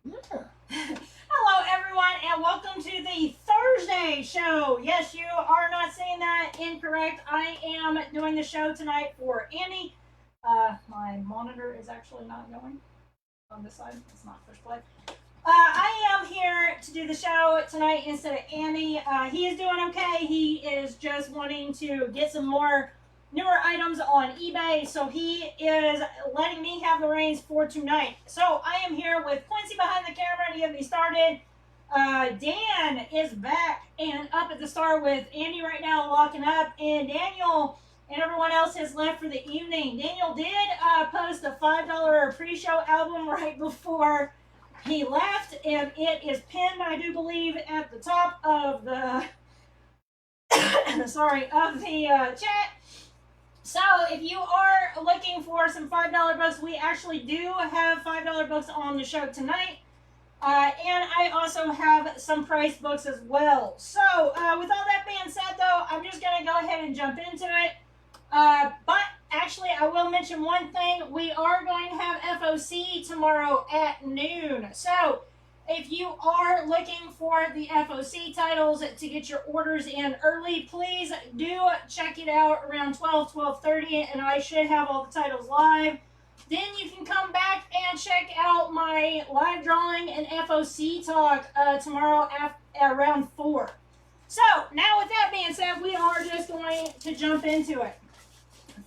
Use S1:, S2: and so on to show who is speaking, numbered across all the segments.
S1: Hello, everyone, and welcome to the Thursday show. Yes, you are not saying that incorrect. I am doing the show tonight for Annie. My monitor is actually not going on this side. It's not push play. I am here to do the show tonight instead of Annie. He is doing okay. He is just wanting to get some more newer items on eBay, so he is letting me have the reins for tonight. So I am here with Quincy behind the camera to get me started. Dan is back and up at the start with Andy right now locking up, and Daniel and everyone else has left for the evening. Daniel did post a $5 pre-show album right before he left, and it is pinned, I do believe, at the top of the chat. So if you are looking for some $5 books, we actually do have $5 books on the show tonight. And I also have some price books as well. So with all that being said, though, I'm just going to go ahead and jump into it. But actually, I will mention one thing. We are going to have FOC tomorrow at noon. So if you are looking for the FOC titles to get your orders in early, please do check it out around 12:30, and I should have all the titles live. Then you can come back and check out my live drawing and FOC talk tomorrow around 4. So now with that being said, we are just going to jump into it.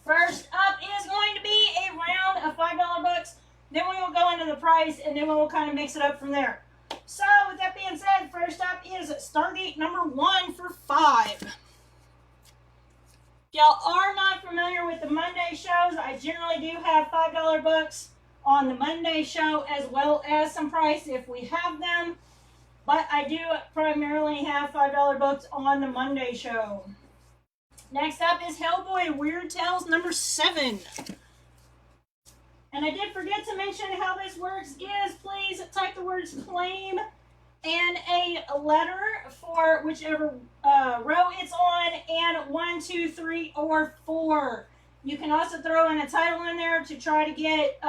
S1: First up is going to be a round of $5 books. Then we will go into the price, and then we will kind of mix it up from there. So, with that being said, first up is Stargate number 1 for $5. If y'all are not familiar with the Monday shows, I generally do have $5 books on the Monday show as well as some price if we have them. But I do primarily have $5 books on the Monday show. Next up is Hellboy Weird Tales number 7. And I did forget to mention how this works is please type the words claim and a letter for whichever row it's on, and 1, 2, 3, or 4. You can also throw in a title in there to try to get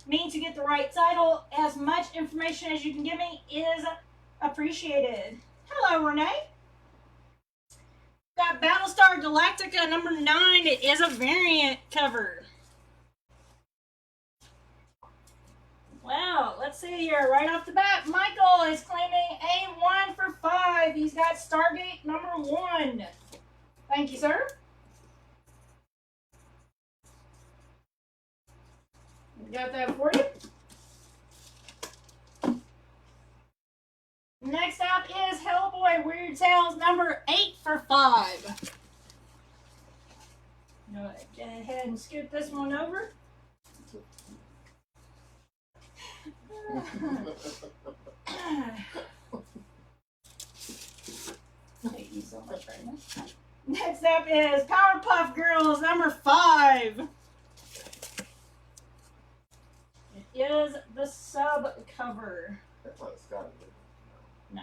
S1: me to get the right title. As much information as you can give me is appreciated. Hello, Renee. Got Battlestar Galactica number 9. It is a variant cover. Well, let's see here. Right off the bat, Michael is claiming a 1 for $5. He's got Stargate number 1. Thank you, sir. Got that for you. Next up is Hellboy Weird Tales number 8 for $5. Go ahead and scoot this one over. Thank you so much right now. Next up is Powerpuff Girls number 5. It is the sub cover.
S2: That's what it's got.
S1: No.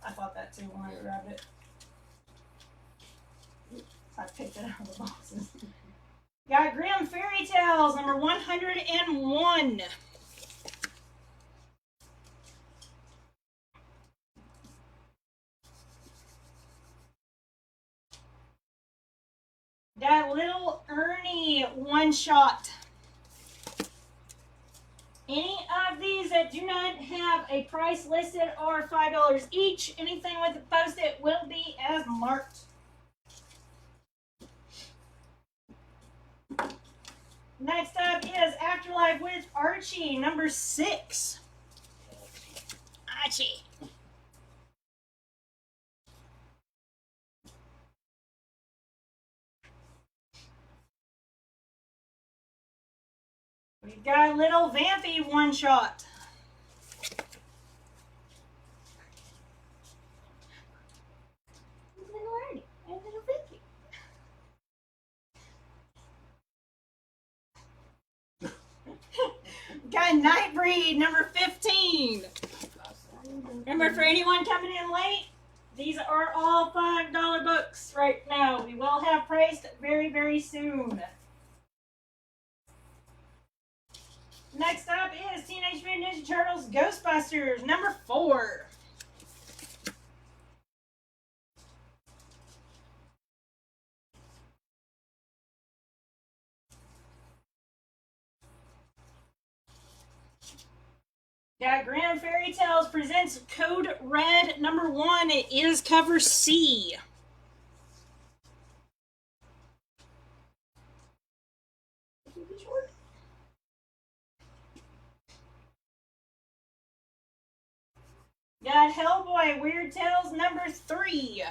S1: I thought that too when I grabbed it. I picked it out of the boxes. Got Grimm Fairy Tales number 101. Got Little Ernie one shot. Any of these that do not have a price listed are $5 each. Anything with a post-it will be as marked. Next up is Afterlife with Archie, number 6. Archie. We've got Little Vampy one shot. Little Ernie and Little Vampy. Got Nightbreed number 15. Remember, for anyone coming in late, these are all $5 books right now. We will have priced very, very soon. Next Next up is Teenage Mutant Ninja Turtles Ghostbusters number 4. Got Grimm Fairy Tales presents Code Red number 1. It is cover C. Got Hellboy Weird Tales number 3.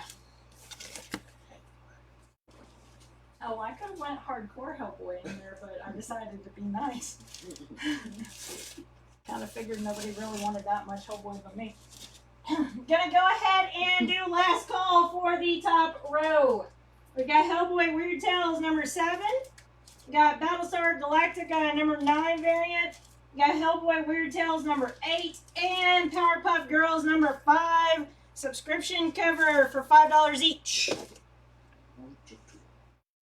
S1: Oh, I could have went hardcore Hellboy in there, but I decided to be nice. Kind of figured nobody really wanted that much Hellboy but me. Gonna go ahead and do last call for the top row. We got Hellboy Weird Tales number 7. We got Battlestar Galactica number 9 variant. We got Hellboy Weird Tales number 8 and Powerpuff Girls number 5. Subscription cover for $5 each.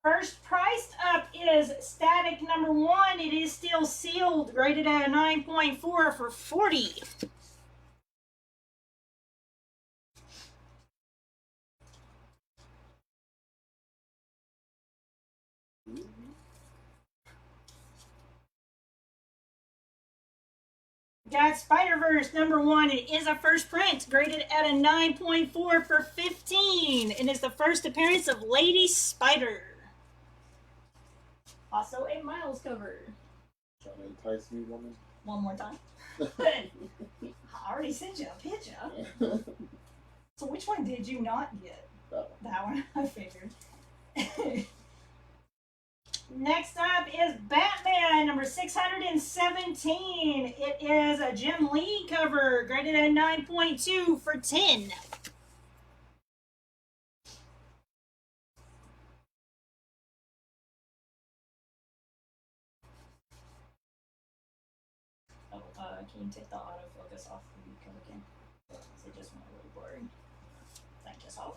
S1: First priced up is Static number 1. It is still sealed, rated at a 9.4 for $40. Got Spider-Verse number 1. It is a first print, graded at a 9.4 for $15. And is the first appearance of Lady Spider. Also a Miles cover.
S2: Trying to entice me, woman?
S1: One more time. I already sent you a picture. So which one did you not get? That one, I figured. Next up is Batman number 617. It is a Jim Lee cover, graded at 9.2 for $10. Can you take the autofocus off the cover again? It just went really blurry. Thank you so.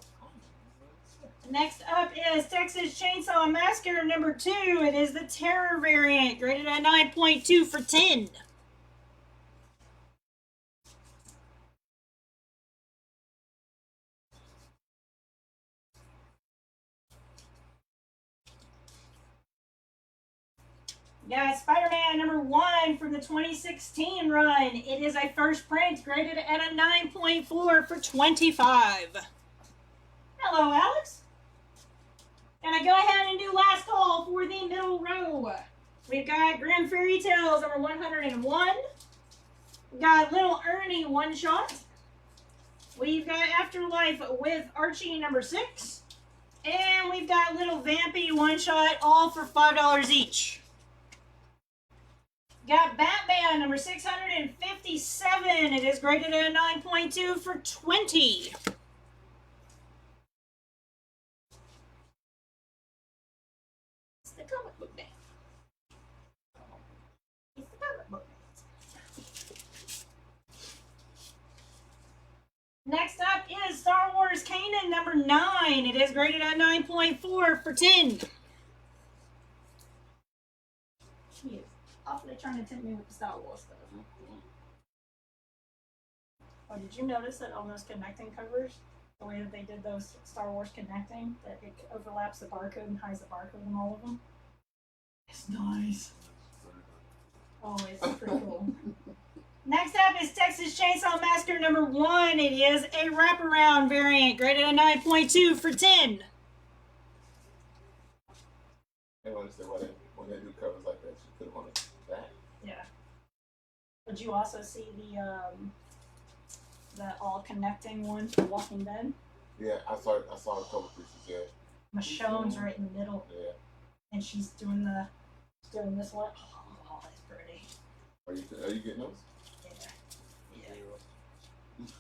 S1: Next up is Texas Chainsaw Massacre number 2. It is the Terror variant, graded at 9.2 for $10. Got Spider-Man number 1 from the 2016 run. It is a first print, graded at a 9.4 for $25. Hello, Alex. Gonna go ahead and do last call for the middle row. We've got Grimm Fairy Tales number 101. We've got Little Ernie one shot. We've got Afterlife with Archie number 6. And we've got Little Vampy one shot, all for $5 each. Got Batman number 657. It is graded at a 9.2 for $20. It's the comic book day. It's the comic book day. Next up is Star Wars Kanan number 9. It is graded at 9.4 for $10. She is awfully trying to tempt me with the Star Wars stuff. Oh, did you notice that on those connecting covers, the way that they did those Star Wars connecting, that it overlaps the barcode and hides the barcode in all of them? It's nice. Oh, it's pretty cool. Next up is Texas Chainsaw Massacre number 1. It is a wraparound variant, graded at 9.2 for $10.
S2: I don't understand when they do covers like that, you put them on the back.
S1: Yeah. Did you also see the all connecting one for Walking Dead?
S2: Yeah, I saw a couple pieces. Yeah.
S1: Michonne's right in the middle.
S2: Yeah.
S1: And she's doing this one. Oh, that's pretty.
S2: Are you getting those?
S1: Yeah.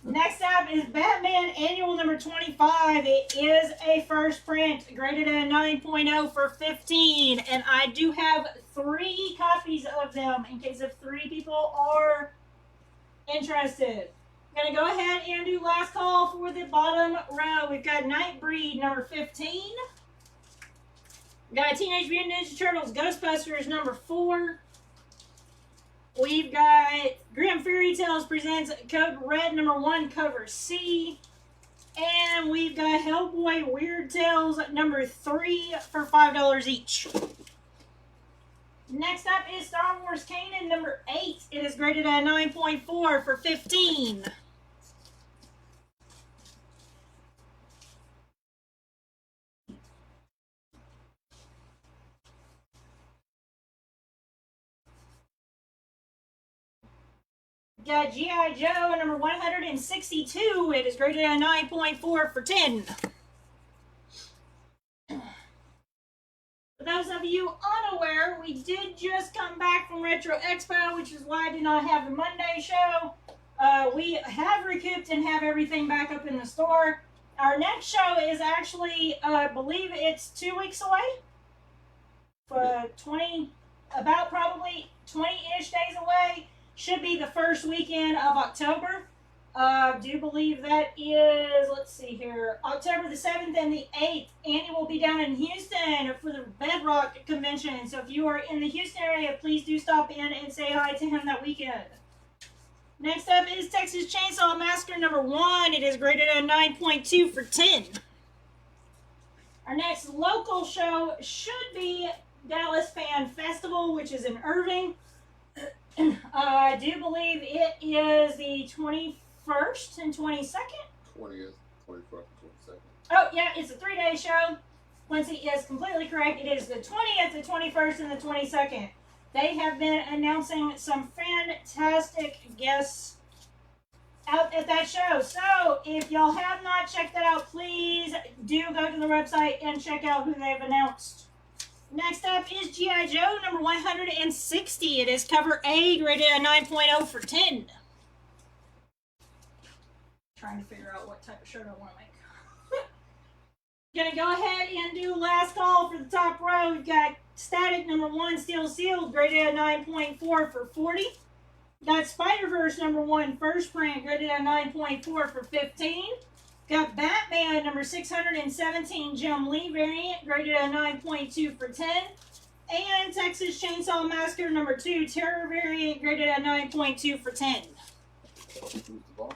S1: Next up is Batman Annual number 25. It is a first print, graded at a 9.0 for $15. And I do have 3 copies of them in case if 3 people are interested. I'm going to go ahead and do last call for the bottom row. We've got Nightbreed number 15. We've got Teenage Mutant Ninja Turtles Ghostbusters number 4. We've got Grim Fairy Tales presents Code Red #1, cover C. And we've got Hellboy Weird Tales #3 for $5 each. Next up is Star Wars Kanan #8. It is graded at 9.4 for $15. Got G.I. Joe #162. It is graded at 9.4 for $10. For those of you unaware, we did just come back from Retro Expo, which is why I did not have the Monday show. We have recouped and have everything back up in the store. Our next show is actually, I believe it's 2 weeks away. About probably 20-ish days away. Should be the first weekend of October. Do believe that is, let's see here, October the 7th and the 8th. Andy will be down in Houston for the Bedrock Convention. So if you are in the Houston area, please do stop in and say hi to him that weekend. Next up is Texas Chainsaw Massacre #1. It is graded at 9.2 for $10. Our next local show should be Dallas Fan Festival, which is in Irving. I do believe it is the 21st and 22nd.
S2: 20th, 21st, and 22nd.
S1: Oh, yeah, it's a 3-day show. Quincy is completely correct. It is the 20th, the 21st, and the 22nd. They have been announcing some fantastic guests out at that show. So, if y'all have not checked that out, please do go to the website and check out who they've announced. Next up is G.I. Joe #160. It is cover A, graded at 9.0 for $10. Trying to figure out what type of shirt I want to make. Gonna go ahead and do last call for the top row. We've got Static #1, Steel Sealed, graded at 9.4 for $40. Got Spider-Verse #1, first print, graded at 9.4 for $15. Got Batman #617 Jim Lee variant, graded at 9.2 for $10. And Texas Chainsaw Massacre #2 Terror variant, graded at 9.2 for $10.
S2: Who's the boss?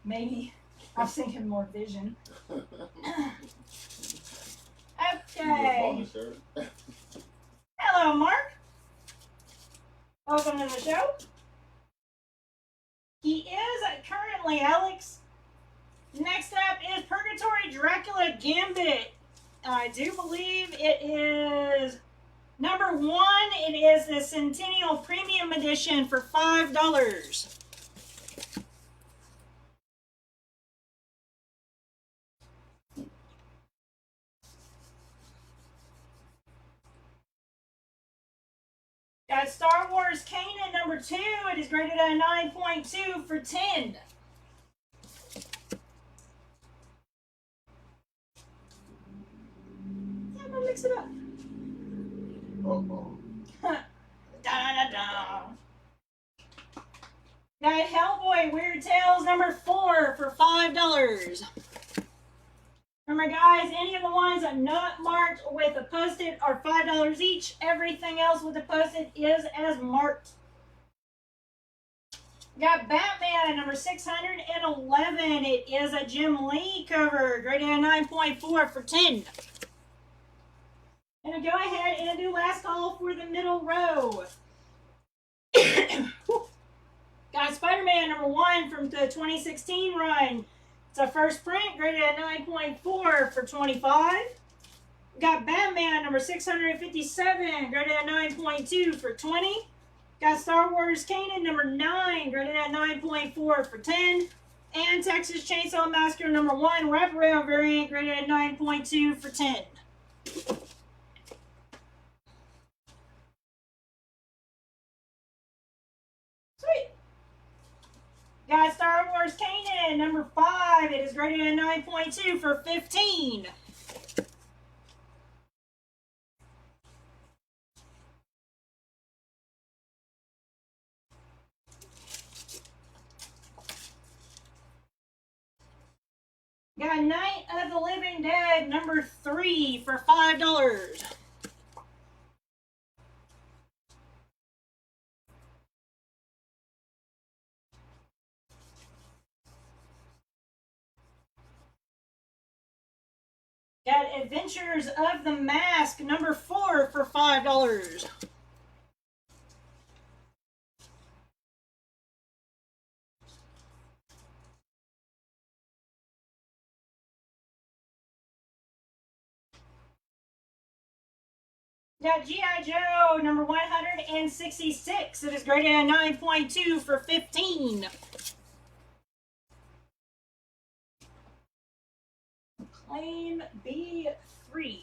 S1: Maybe. I was thinking more Vision.
S2: You
S1: Okay.
S2: on the shirt?
S1: Hello, Mark. Welcome to the show. He is currently Alex. Next up is Purgatory Dracula Gambit. I do believe it is #1. It is the Centennial Premium Edition for $5. Got Star Wars Kanan #2. It is graded at 9.2 for $10. Yeah, I'm gonna mix it up.
S2: Uh-oh.
S1: Da-da-da. Got Hellboy Weird Tales #4 for $5. Remember, guys, any of the ones that are not marked with a post-it are $5 each. Everything else with a post-it is as marked. Got Batman #611. It is a Jim Lee cover, graded at 9.4 for $10. And go ahead and do last call for the middle row. Got Spider-Man #1 from the 2016 run. It's a first print, graded at 9.4 for $25. Got Batman #657, graded at 9.2 for $20. Got Star Wars Kanan #9, graded at 9.4 for $10. And Texas Chainsaw Massacre #1, wraparound variant, graded at 9.2 for $10. Sweet. Got Star Wars Kanan #5. It is graded at 9.2 for $15. Got Night of the Living Dead #3 for $5. Got Adventures of the Mask number 4 for $5. Got G.I. Joe number 166. It is graded at 9.2 for $15. Claim B3.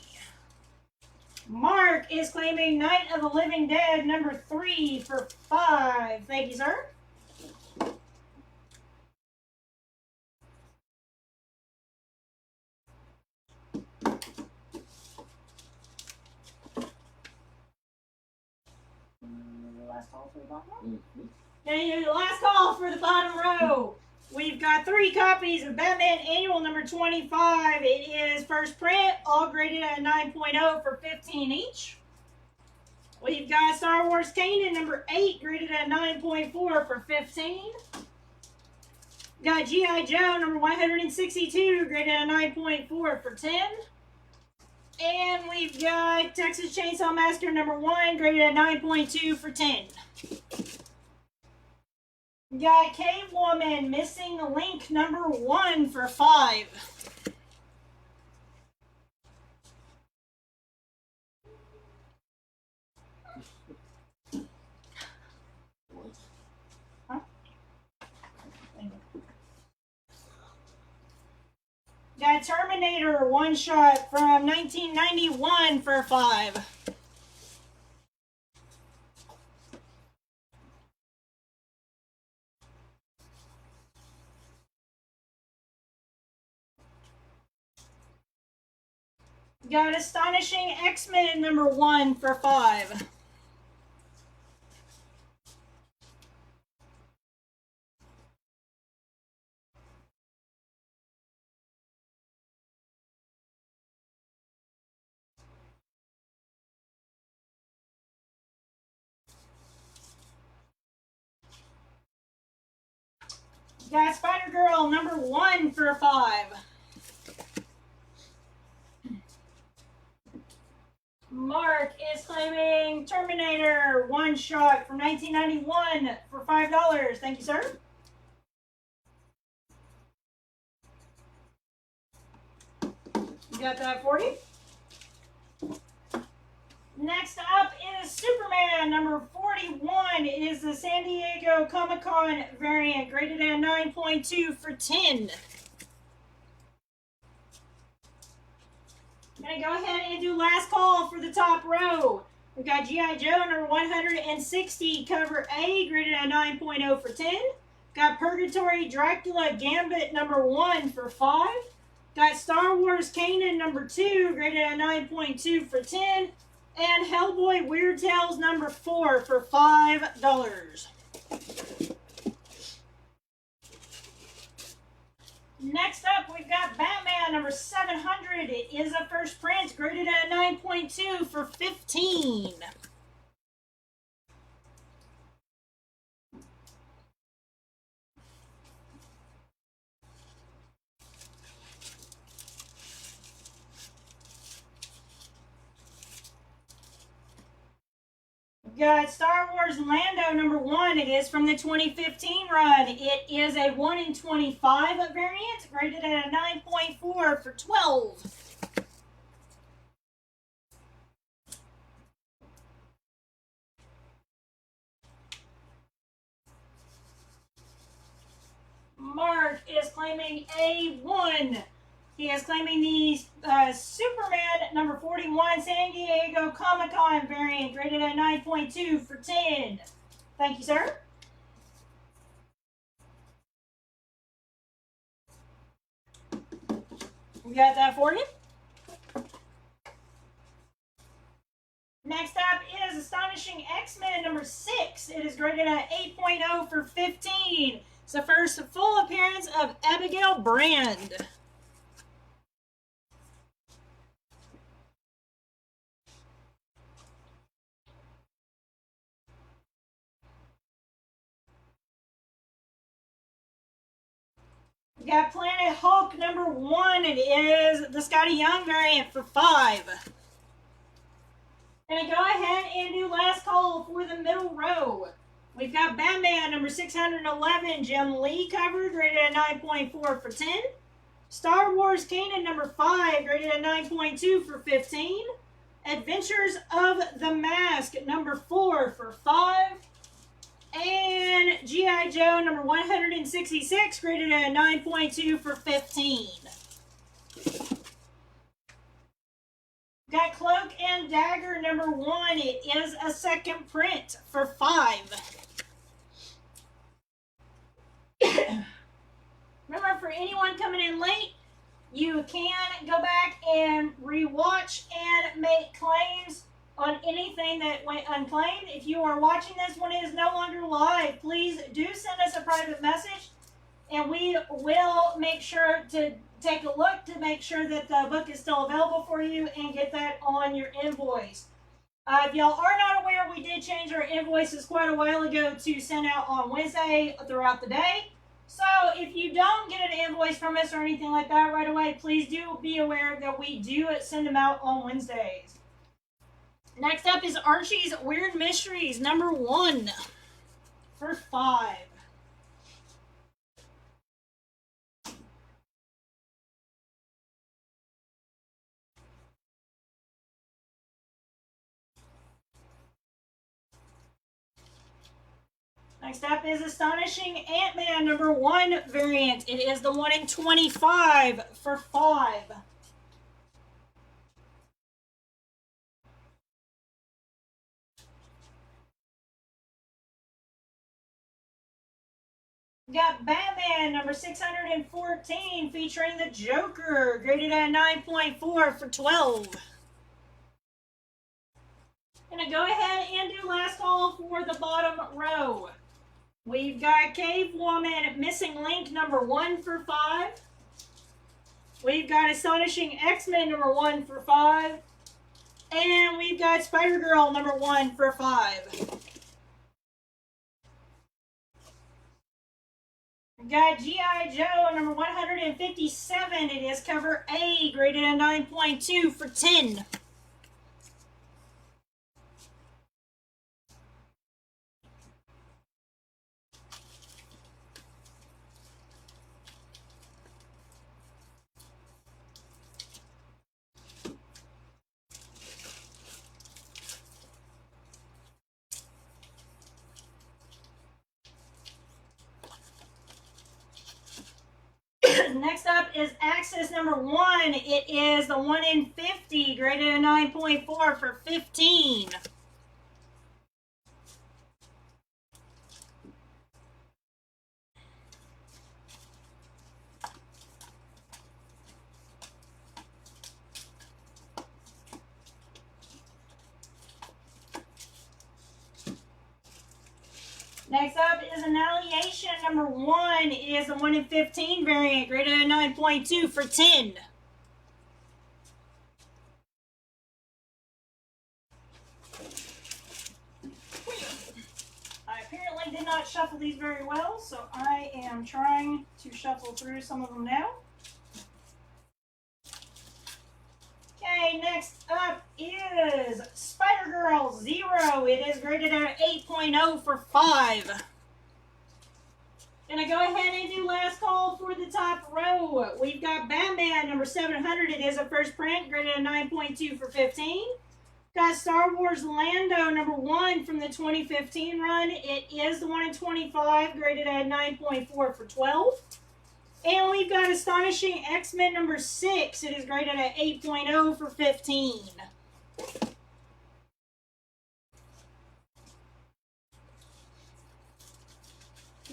S1: Mark is claiming Night of the Living Dead number 3 for $5. Thank you, sir. Last call for the bottom row? And last call for the bottom row. We've got 3 copies of Batman Annual number 25. It is first print, all graded at 9.0 for $15 each. We've got Star Wars Kanan number 8, graded at 9.4 for $15. Got G.I. Joe number 162, graded at 9.4 for $10. And we've got Texas Chainsaw Massacre number 1, graded at 9.2 for $10. Got Cave Woman Missing Link number 1 for $5. Huh? Got Terminator one shot from 1991 for $5. Got Astonishing X-Men number 1 for $5. Got Spider-Girl number 1 for $5. Mark is claiming Terminator one shot from 1991 for $5. Thank you, sir. You got that 40? Next up is Superman number 41. It is the San Diego Comic-Con variant, graded at 9.2 for $10. I'm going to go ahead and do last call for the top row. We've got G.I. Joe number 160, cover A, graded at 9.0 for $10. Got Purgatory Dracula Gambit number 1 for $5. Got Star Wars Kanan number 2, graded at 9.2 for $10. And Hellboy Weird Tales number 4 for $5. Next up, we've got Batman number 700. It is a first print, graded at 9.2 for $15. We've got Star Wars Lando number 1. It is from the 2015 run. It is a 1 in 25 variant, graded at a 9.4 for $12. Mark is claiming A1. He is claiming the Superman number 41 San Diego Comic-Con variant, graded at 9.2 for $10. Thank you, sir. We got that for you. Next up is Astonishing X-Men number 6. It is graded at 8.0 for $15. It's the first full appearance of Abigail Brand. We got Planet Hulk number 1. It is the Scotty Young variant for 5. Gonna go ahead and do last call for the middle row. We've got Batman number 611, Jim Lee covered, rated at 9.4 for 10. Star Wars Kanan number 5, rated at 9.2 for 15. Adventures of the Mask number 4 for 5. And G.I. Joe number 166, rated at 9.2 for 15. Got Cloak and Dagger number 1. It is a second print for 5. Remember, for anyone coming in late, you can go back and rewatch and make claims on anything that went unclaimed. If you are watching this when it is no longer live, please do send us a private message, and we will make sure to take a look to make sure that the book is still available for you and get that on your invoice. If y'all are not aware, we did change our invoices quite a while ago to send out on Wednesday throughout the day. So if you don't get an invoice from us or anything like that right away, please do be aware that we do send them out on Wednesdays. Next up is Archie's Weird Mysteries number 1 for 5. Next up is Astonishing Ant-Man number 1 variant. It is the 1 in 25 for 5. We got Batman number 614 featuring the Joker, graded at 9.4 for 12. Gonna go ahead and do last call for the bottom row. We've got Cave Woman Missing Link number 1 for 5. We've got Astonishing X-Men number 1 for 5. And we've got Spider-Girl number 1 for 5. We've got G.I. Joe number 157. It is cover A, graded at 9.2 for 10. Next up is Axis number 1. It is the 1 in 50, graded at 9.4 for 15. Next up is Annihilation number 1. It is the 1 in 15 variant, graded at 9.2 for 10. I apparently did not shuffle these very well, so I am trying to shuffle through some of them now. Okay, next up is Spider-Girl 0. It is graded at 8.0 for 5. Gonna go ahead and do last call for the top row. We've got Batman number 700. It is a first print, graded at 9.2 for 15. Got Star Wars Lando number 1 from the 2015 run. It is the 1 in 25, graded at 9.4 for 12. And we've got Astonishing X-Men number 6. It is graded at 8.0 for 15.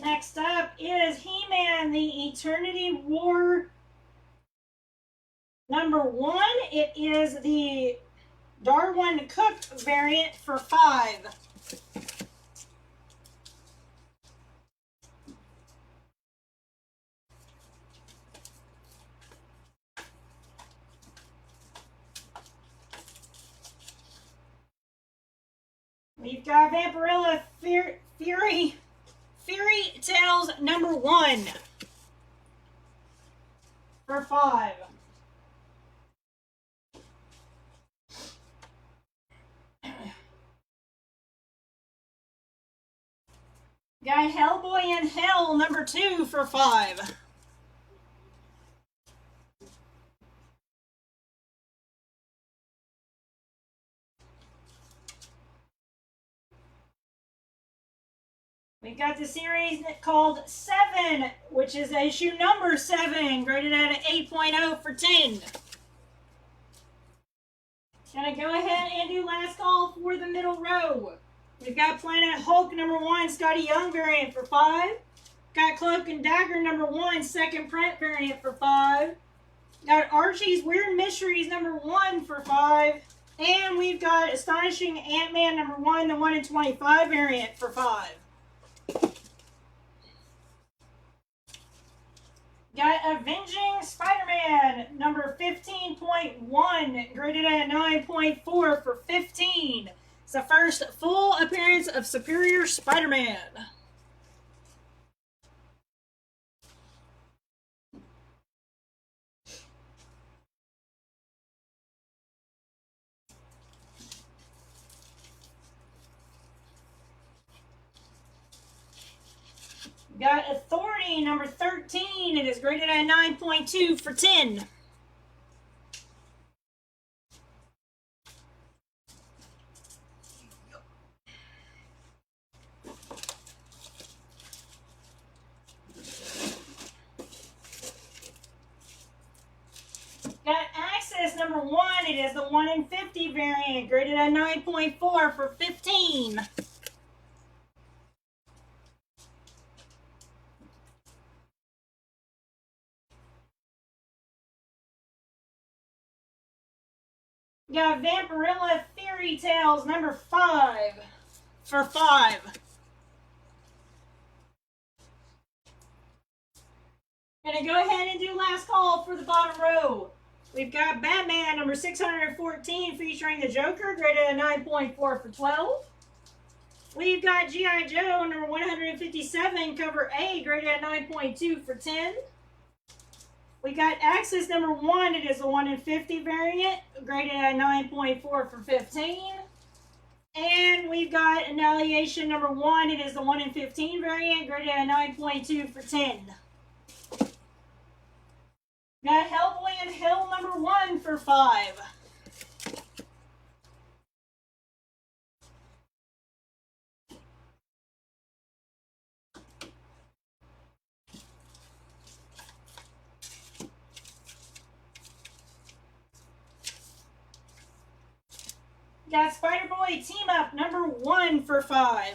S1: Next up is He-Man, the Eternity War number 1. It is the Darwin Cook variant for 5. We've got Vampirella Fury Tales number 1. for $5. Got Hellboy in Hell number 2 for $5. We got the series called 7, which is issue number 7, graded at an 8.0 for $10. Gonna go ahead and do last call for the middle row. We've got Planet Hulk number 1, Scotty Young variant for $5. Got Cloak and Dagger number 1, second print variant for $5. Got Archie's Weird Mysteries number 1 for $5. And we've got Astonishing Ant-Man number 1, the 1 in 25 variant for $5. Got Avenging Spider-Man number 15.1, graded at 9.4 for $15. It's the first full appearance of Superior Spider-Man. Got Authority number 13. It is graded at 9.2 for $10. Got Access number 1. It is the 1 in 50 variant, graded at 9.4 for $15. Got Vampirilla Fairy Tales number 5 for $5. Gonna go ahead and do last call for the bottom row. We've got Batman number 614 featuring the Joker, graded at 9.4 for $12. We've got G.I. Joe number 157, cover A, graded at 9.2 for $10. We got Axis number 1. It is the 1 in 50 variant, graded at 9.4 for $15. And we've got Annihilation number 1. It is the 1 in 15 variant, graded at 9.2 for $10. Got Hellboy in Hell number 1 for $5. Got Spider-Boy Team Up number 1 for $5.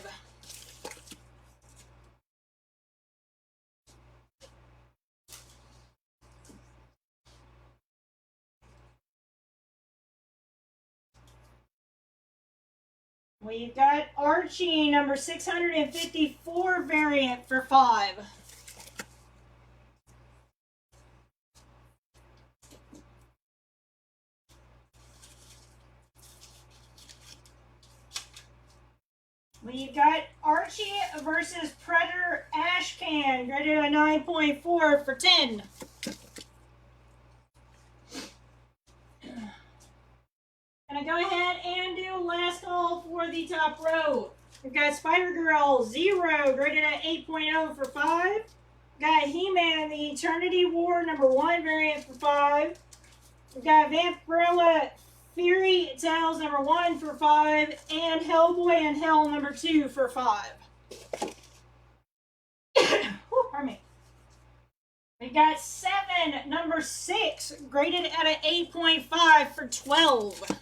S1: We've got Archie number 654 variant for $5. We've got Archie versus Predator Ashcan, graded at 9.4 for $10. Gonna go ahead and do last call for the top row. We've got Spider-Girl 0, graded at 8.0 for $5. Got He-Man, the Eternity War number 1 variant for $5. We've got Vampirilla Fairy Tales number 1 for $5, and Hellboy in Hell number 2 for $5. Pardon me. We got 7, number 6, graded at an 8.5 for $12.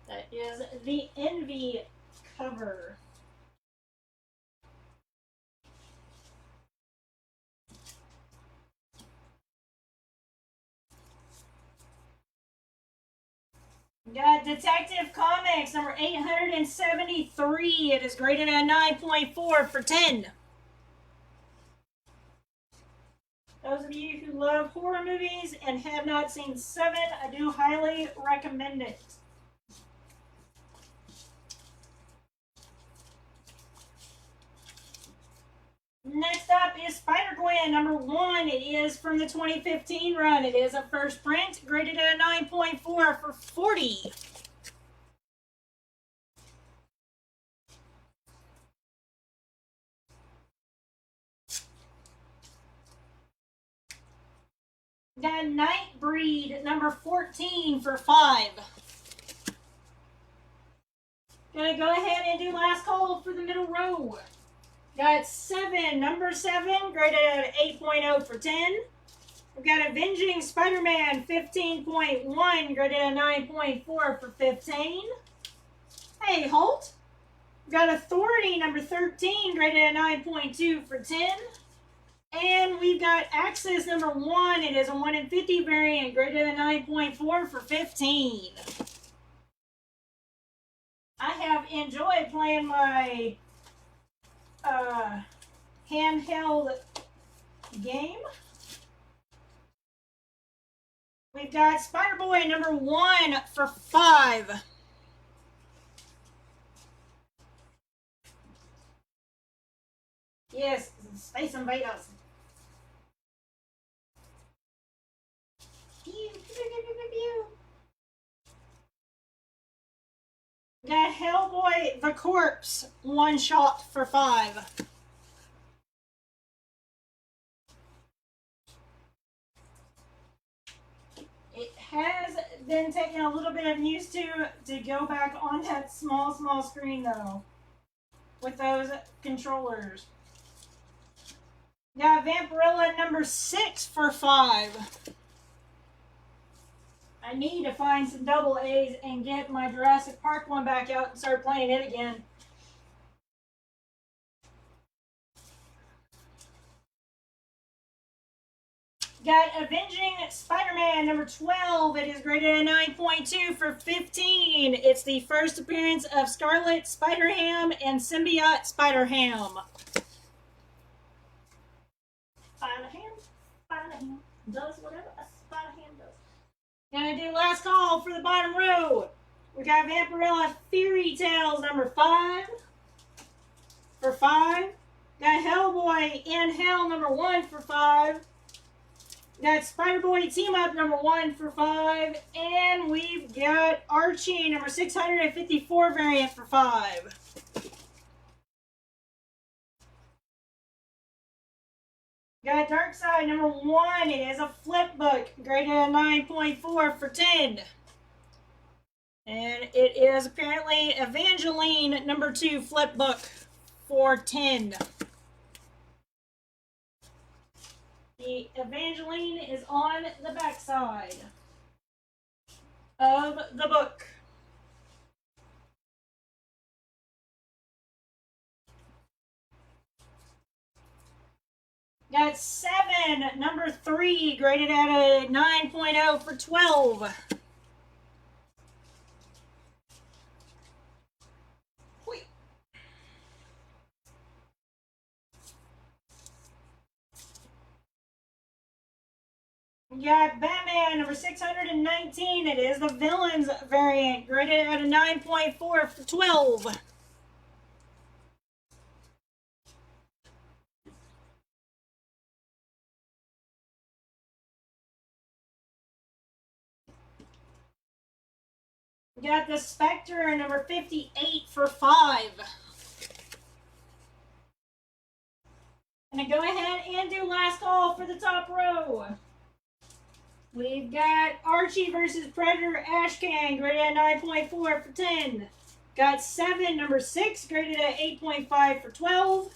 S1: That is the Envy cover. We got Detective Comics number 873. It is graded at 9.4 for $10. Those of you who love horror movies and have not seen 7, I do highly recommend it. Next up is Spider-Gwen. Spider-Gwen number 1. It is from the 2015 run. It is a first print, graded at a 9.4 for 40. Got Nightbreed number 14 for 5. Gonna go ahead and do last call for the middle row. Got 7, number 7, graded at 8.0 for 10. We've got Avenging Spider-Man 15.1, graded at 9.4 for 15. Hey, Holt. We've got Authority number 13, graded at 9.2 for 10. And we've got Axis number 1. It is a 1 in 50 variant, graded at 9.4 for 15. I have enjoyed playing my handheld game. We've got Spider-Boy number 1 for 5. Yes, Space Invaders. Got Hellboy the Corpse, 1 shot for 5. It has been taking a little bit of use to go back on that small screen though, with those controllers. Got Vampirilla number 6 for 5. I need to find some double A's and get my Jurassic Park one back out and start playing it again. Got Avenging Spider-Man number 12. It is graded at 9.2 for 15. It's the first appearance of Scarlet Spider-Ham and Symbiote Spider-Ham. Spider-Ham does whatever a Spider-Ham does. Gonna do last call for the bottom row. We got Vampirilla Fairy Tales number 5 for 5. Got Hellboy in Hell number 1 for 5. Got Spider-Boy Team Up number 1 for 5. And we've got Archie number 654 variant for 5. Got Darkseid number 1. It is a flip book, graded at 9.4 for 10. And it is apparently Evangeline number 2 flip book for 10. The Evangeline is on the back side of the book. Got 7, number 3, graded at a 9.0 for 12. We got Batman number 619. It is the Villains variant, graded at a 9.4 for 12. We got the Spectre number 58 for 5. And go ahead and do last call for the top row. We've got Archie versus Predator Ashcan, graded at 9.4 for 10. Got 7, number 6, graded at 8.5 for 12.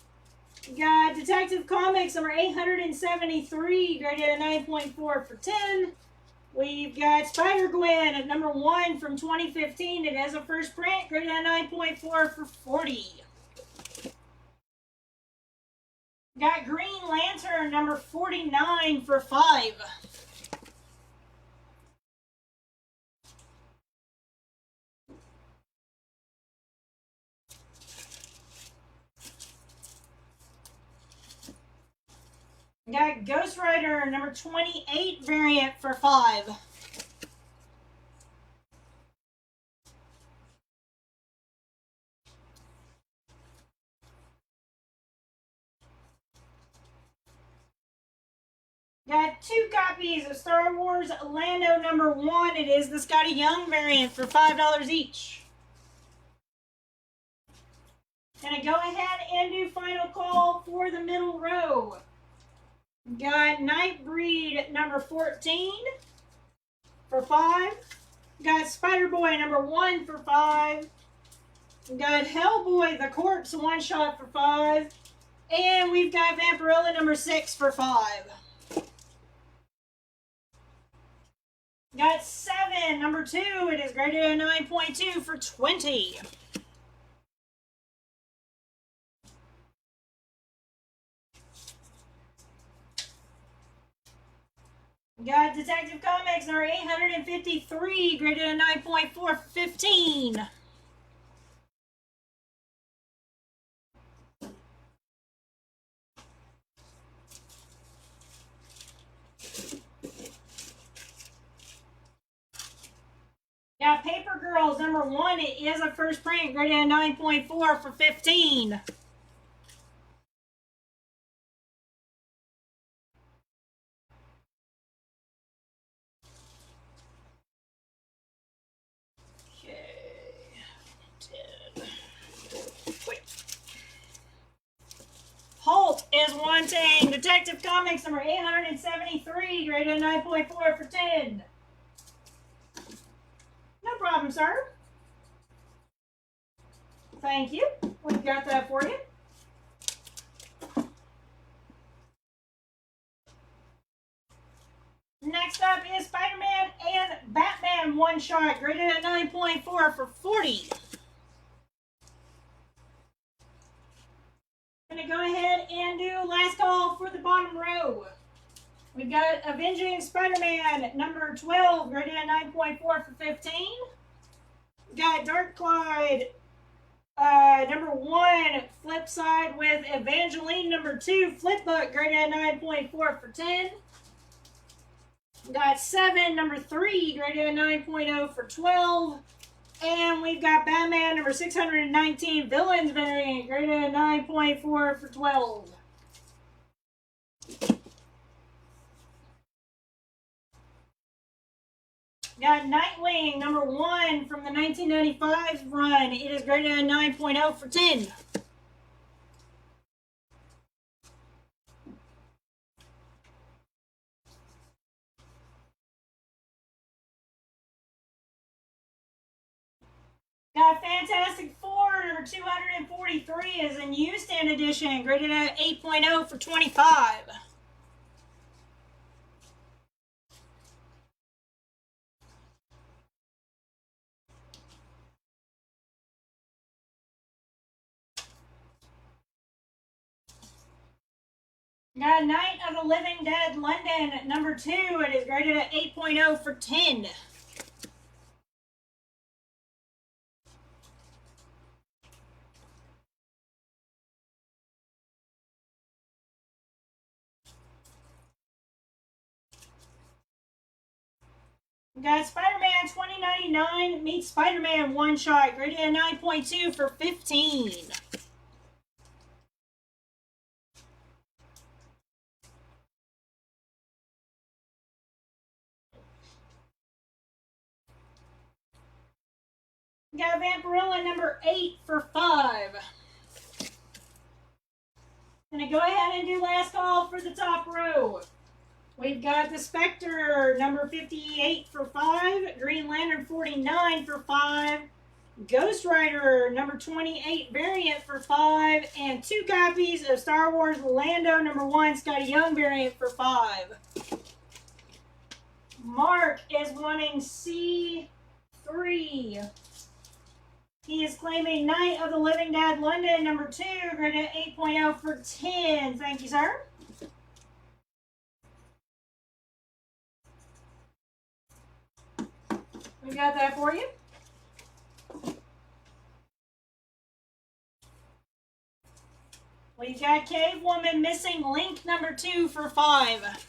S1: Got Detective Comics number 873, graded at 9.4 for 10. We've got Spider-Gwen at number 1 from 2015. It has a first print, graded at 9.4 for 40. Got Green Lantern number 49 for 5. Got Ghost Rider number 28 variant for 5. Got 2 copies of Star Wars Lando #1. It is the Scotty Young variant for $5 each. Gonna go ahead and do final call for the middle row. Got Nightbreed #14 for 5. Got Spider-Boy #1 for 5. Got Hellboy the Corpse one-shot for 5. And we've got Vampirella #6 for 5. Got 7, #2. It is graded at 9.2 for 20. Got Detective Comics #853, graded at 9.4 for 15. Got Paper Girls #1. It is a first print, graded at 9.4 for 15. Holt is wanting Detective Comics #873, graded at 9.4 for 10. No problem, sir. Thank you. We've got that for you. Next up is Spider-Man and Batman one-shot, graded at 9.4 for 40. Gonna go ahead and do last call for the bottom row. We've got Avenging Spider-Man #12, graded at 9.4 for 15. Got Dark Clyde #1, flip side with Evangeline #2, flip book, graded at 9.4 for 10. Got 7, #3, graded at 9.0 for 12. And we've got Batman #619, Villains variant, graded at 9.4 for 12. Got Nightwing #1 from the 1995 run. It is graded at 9.0 for 10. Got Fantastic Four #243 is in Houston edition, graded at 8.0 for 25. Got Night of the Living Dead London #2. It is graded at 8.0 for 10. Got Spider-Man 2099 meets Spider-Man one-shot, graded at 9.2 for 15. Got Vampirella #8 for 5. Gonna go ahead and do last call for the top row. We've got the Spectre #58 for 5, Green Lantern 49 for 5, Ghost Rider #28 variant for 5, and 2 copies of Star Wars Lando #1 Scotty Young variant for 5. Mark is wanting C3. He is claiming Night of the Living Dead London #2, graded at 8.0 for 10. Thank you, sir. We got that for you. We've got Cave Woman Missing Link #2 for 5.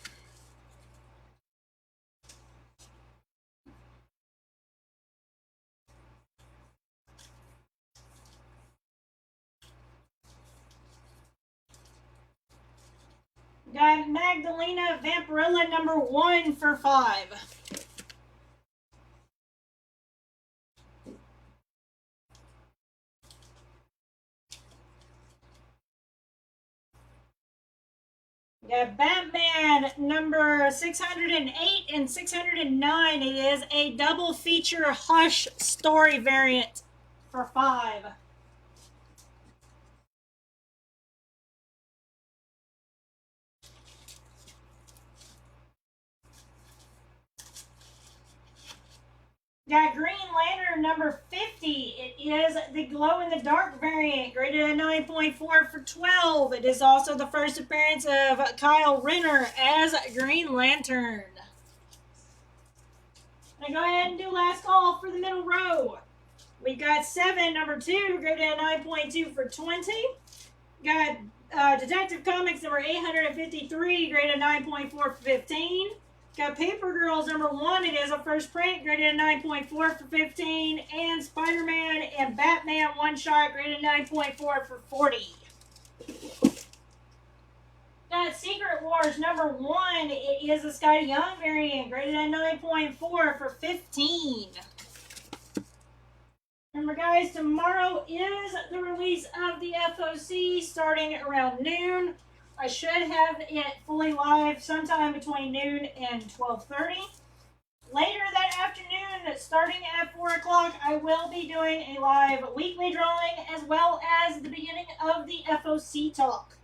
S1: Got Magdalena Vampirilla number 1 for 5. Got Batman number 608 and 609. It is a double feature Hush story variant for 5. Got Green Lantern number 50. It is the glow-in-the-dark variant, graded at 9.4 for 12. It is also the first appearance of Kyle Renner as Green Lantern. I'm going to go ahead and do last call for the middle row. We've got 7, number 2, graded at 9.2 for 20. Got Detective Comics number 853, graded at 9.4 for 15. Got Paper Girls number 1. It is a first print, graded at 9.4 for 15. And Spider-Man and Batman one-shot, graded at 9.4 for 40. Got Secret Wars number 1. It is a Scotty Young variant, graded at 9.4 for 15. Remember, guys, tomorrow is the release of the FOC starting around noon. I should have it fully live sometime between noon and 12:30. Later that afternoon, starting at 4 o'clock, I will be doing a live weekly drawing as well as the beginning of the FOC talk.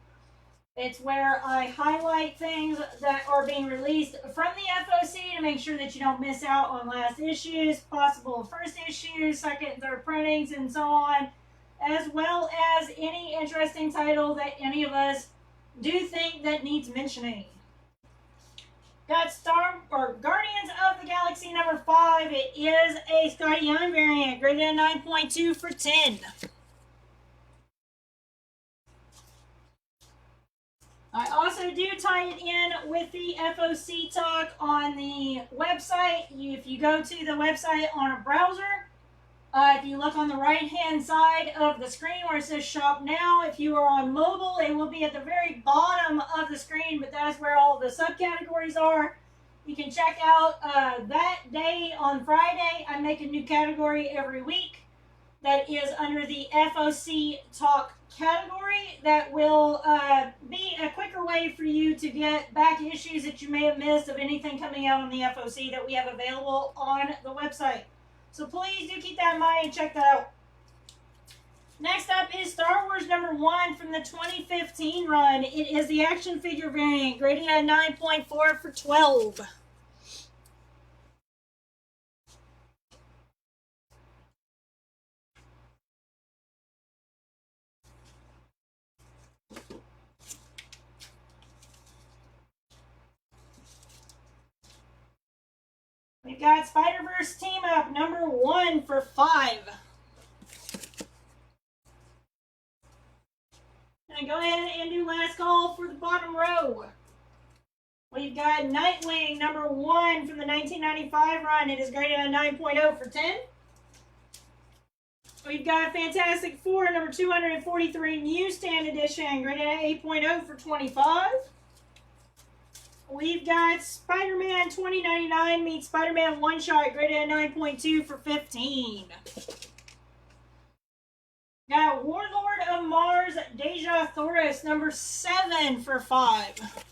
S1: It's where I highlight things that are being released from the FOC to make sure that you don't miss out on last issues, possible first issues, second and third printings, and so on, as well as any interesting title that any of us do think that needs mentioning. Got Guardians of the Galaxy number 5. It is a Scotty Young variant, graded at 9.2 for 10. I also do tie it in with the FOC talk on the website. If you go to the website on a browser, if you look on the right-hand side of the screen where it says Shop Now, if you are on mobile, it will be at the very bottom of the screen, but that's where all the subcategories are. You can check out that day on Friday. I make a new category every week that is under the FOC Talk category that will be a quicker way for you to get back issues that you may have missed of anything coming out on the FOC that we have available on the website. So please do keep that in mind and check that out. Next up is Star Wars number 1 from the 2015 run. It is the action figure variant, graded at 9.4 for 12. We've got Spider-Verse Team Up number 1 for 5. And go ahead and do last call for the bottom row. We've got Nightwing number 1 from the 1995 run. It is graded at 9.0 for 10. We've got Fantastic Four number 243 Newsstand Edition, graded at 8.0 for 25. We've got Spider-Man 2099 meets Spider-Man One Shot, graded at 9.2 for 15. Got Warlord of Mars Deja Thoris number 7 for 5.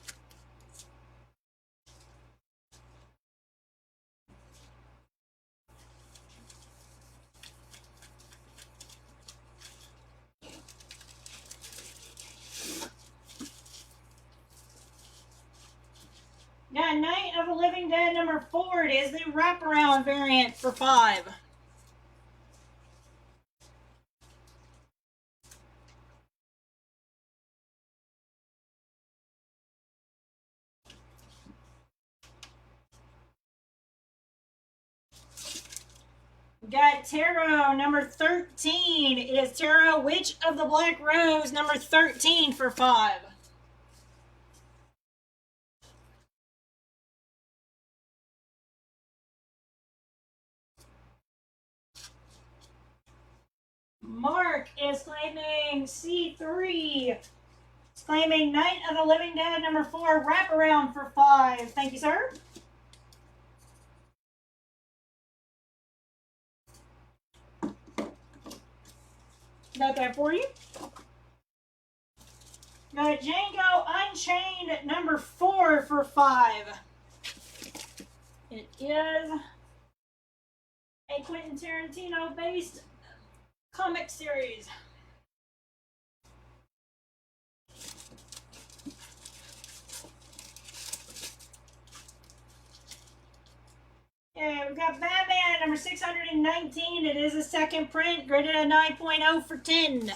S1: Got Night of the Living Dead number 4. It is the wraparound variant for 5. Got Tarot number 13. It is Tarot Witch of the Black Rose number 13 for 5. Mark is claiming C3 Claiming Night of the Living Dead number 4 wraparound for 5. Thank you, sir. Got that for you. Got Django Unchained number 4 for 5. It is a Quentin Tarantino based comic series. Okay, we've got Batman number 619. It is a second print, graded at 9.0 for 10.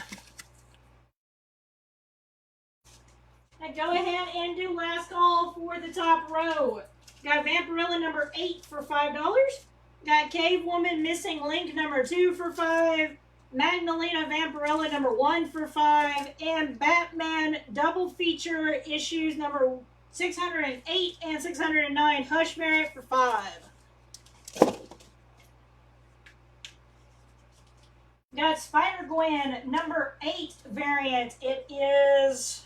S1: Now go ahead and do last call for the top row. Got Vampirella number 8 for $5. Got Cave Woman Missing Link number 2 for 5. Magdalena Vampirella number 1 for 5. And Batman double feature issues number 608 and 609 Hush variant for 5. Got Spider-Gwen number 8 variant. It is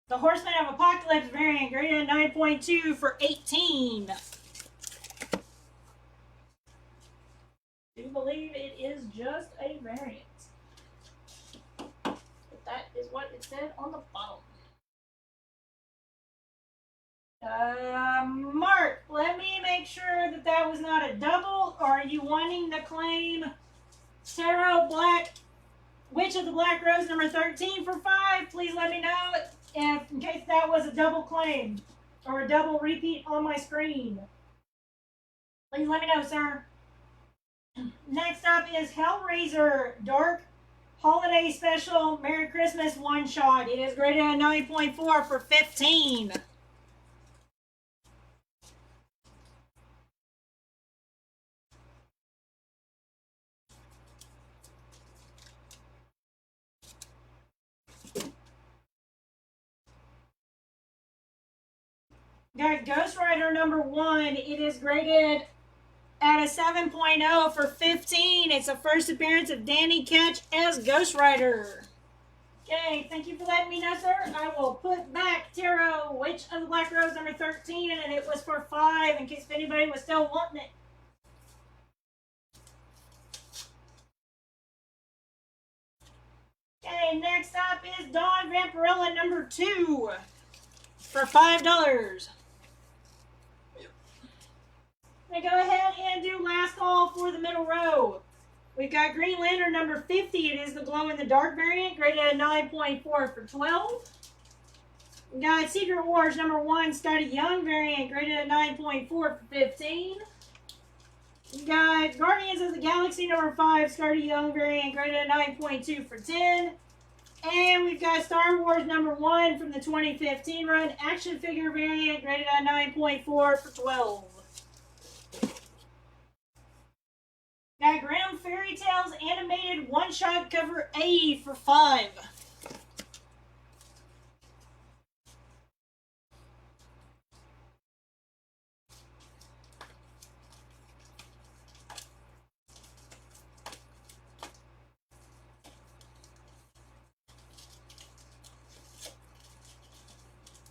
S1: the Horseman of Apocalypse variant, graded at 9.2 for 18. Do believe it is just a variant. But that is what it said on the bottom. Mark, let me make sure that that was not a double. Or are you wanting to claim Tarot Black Witch of the Black Rose number 13 for 5? Please let me know if, in case that was a double claim or a double repeat on my screen. Please let me know, sir. Next up is Hellraiser Dark Holiday Special Merry Christmas one shot. It is graded at 9.4 for 15. Got Ghost Rider number 1. It is graded at a 7.0 for 15. It's the first appearance of Danny Ketch as Ghost Rider. Okay, thank you for letting me know, sir. I will put back Tarot Witch of the Black Rose number 13, and it was for 5 in case if anybody was still wanting it. Okay, next up is Dawn Vampirella number 2 for $5. Now go ahead and do last call for the middle row. We've got Green Lantern number 50. It is the glow in the dark variant, graded at 9.4 for 12. We got Secret Wars number 1, Scotty Young variant, graded at 9.4 for 15. We got Guardians of the Galaxy number 5, Scotty Young variant, graded at 9.2 for 10. And we've got Star Wars number 1 from the 2015 run, action figure variant, graded at 9.4 for 12. Got Grimm Fairy Tales animated one-shot cover A for 5.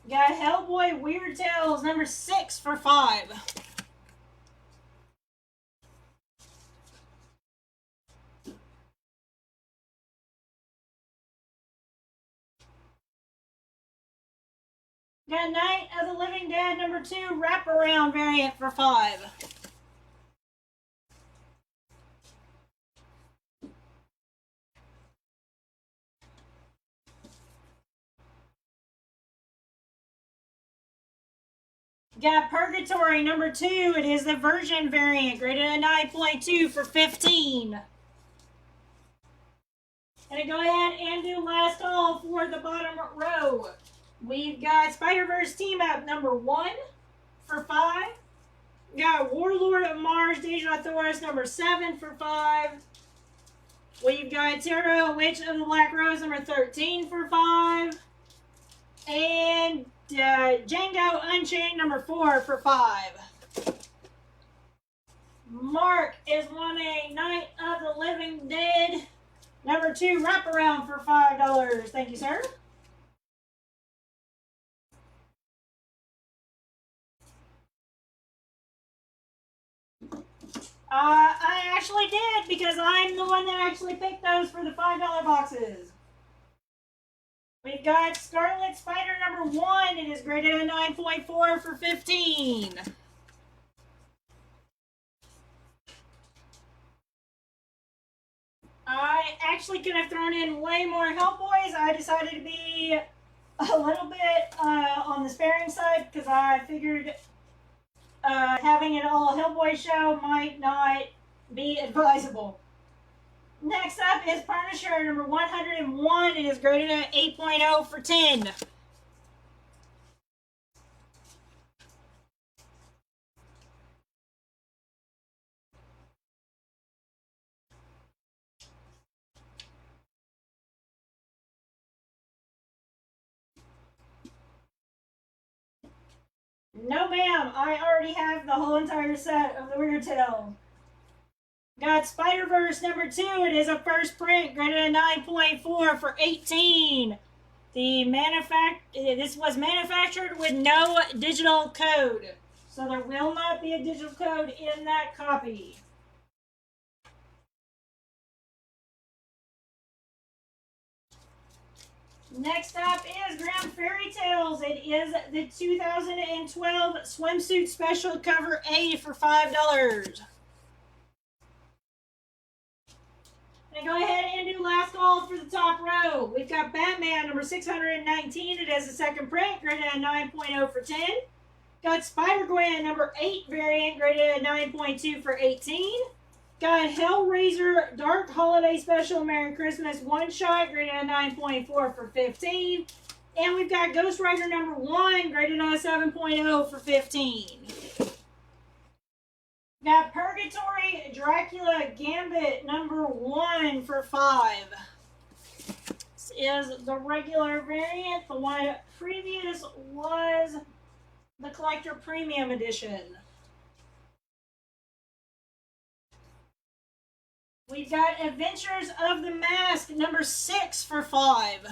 S1: Got Hellboy Weird Tales number 6 for 5. Got Night of the Living Dead number 2 wraparound variant for 5. Got Purgatory number 2. It is the version variant, graded at 9.2 for 15. And go ahead and do last call for the bottom row. We've got Spider-Verse Team Up number 1 for 5. Got Warlord of Mars Deja Thoris number 7 for 5. We've got Tarot Witch of the Black Rose number 13 for 5. And Django Unchained number 4 for 5. Mark is wanting Night of the Living Dead number 2 wraparound for $5. Thank you, sir. I actually did because I'm the one that actually picked those for the $5 boxes. We've got Scarlet Spider number 1. It is graded a 9.4 for 15. I actually could have thrown in way more Hellboys. I decided to be a little bit on the sparing side because I figured having an all Hellboy show might not be advisable. Next up is Punisher number 101. It is graded at 8.0 for 10. No ma'am, I already have the whole entire set of the Weird Tale. Got Spider-Verse number 2. It is a first print, graded a 9.4 for 18. This was manufactured with no digital code, so there will not be a digital code in that copy. Next up is Grimm Fairy Tales. It is the 2012 swimsuit special cover A for $5. And go ahead and do last call for the top row. We've got Batman number 619. It has a second print, graded at 9.0 for 10. Got Spider-Gwen number 8 variant, graded at 9.2 for 18. Got Hellraiser Dark Holiday Special Merry Christmas one shot, graded at 9.4 for 15. And we've got Ghost Rider number 1, graded on a 7.0 for 15. Got Purgatory Dracula Gambit number 1 for 5. This is the regular variant. The one previous was the Collector Premium Edition. We've got Adventures of the Mask number 6 for 5.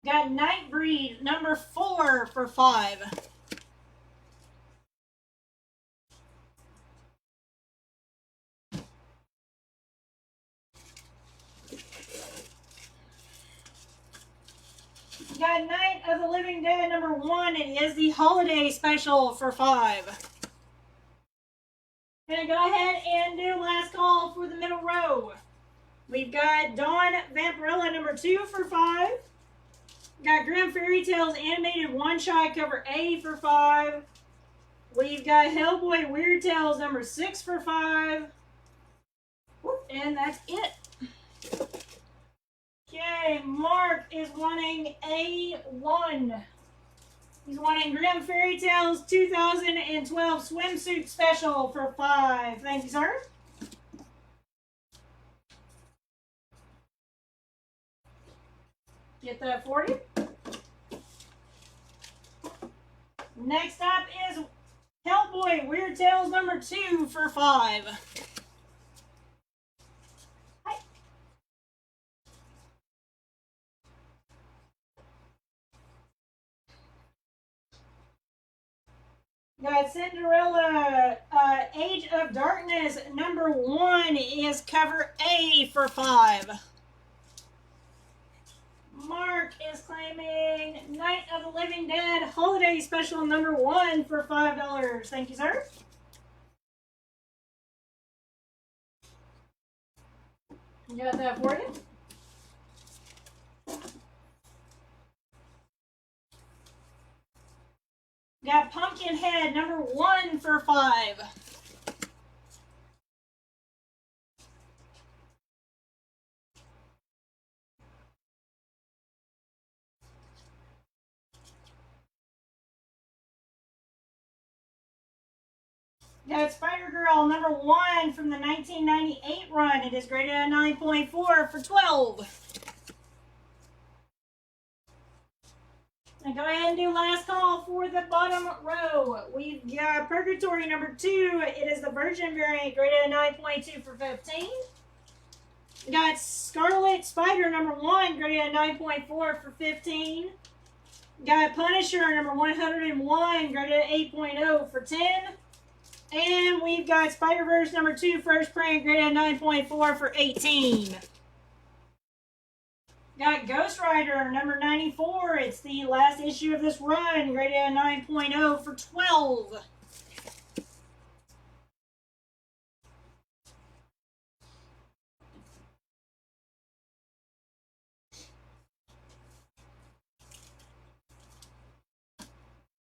S1: Got Nightbreed number 4 for 5. Got Night of the Living Dead number 1. It is the holiday special for 5. Gonna go ahead and do last call for the middle row. We've got Dawn Vampirella number 2 for 5. Got Grimm Fairy Tales animated one-shot cover A for 5. We've got Hellboy Weird Tales number 6 for 5. And that's it. Okay, Mark is wanting A1. He's wanting Grimm Fairy Tales 2012 swimsuit special for 5. Thank you, sir. Get that for you. Next up is Hellboy Weird Tales number 2 for 5. Hi. Got Cinderella Age of Darkness number 1 is cover A for 5. Mark is claiming Night of the Living Dead Holiday Special number 1 for $5. Thank you, sir. Got that for you. Got Pumpkinhead number 1 for 5. Got Spider-Girl number 1 from the 1998 run. It is graded at 9.4 for 12. And go ahead and do last call for the bottom row. We've got Purgatory number 2. It is the Virgin variant, graded at 9.2 for 15. We got Scarlet Spider number 1, graded at 9.4 for 15. Got Punisher number 101, graded at 8.0 for 10. And we've got Spider-Verse number 2, first print, graded at 9.4 for 18. Got Ghost Rider number 94. It's the last issue of this run, graded at 9.0 for 12.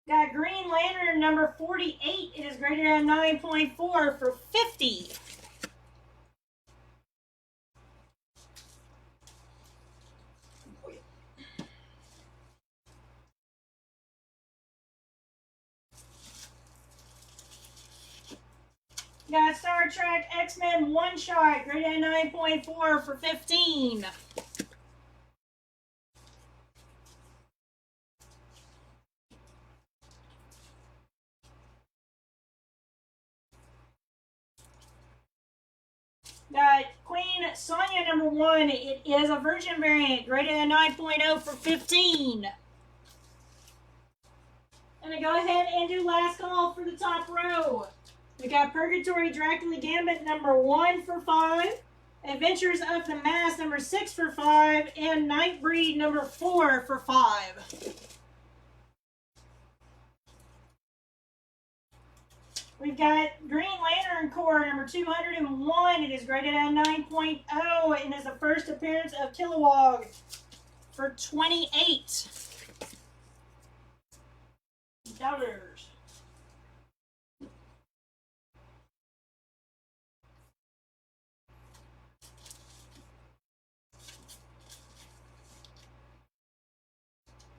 S1: Got Green Lantern number 48. It is graded at 9.4 for 50. Got Star Trek X-Men One Shot, graded at 9.4 for 15. Got Queen Sonya number 1. It is a Virgin variant, graded at 9.0 for 15. I'm going to go ahead and do last call for the top row. We got Purgatory Dracula Gambit number 1 for 5. Adventures of the Mask number 6 for 5. And Nightbreed number 4 for 5. We've got Green Lantern Corps number 201. It is graded at 9.0 and is the first appearance of Kilowog for 28 dollars.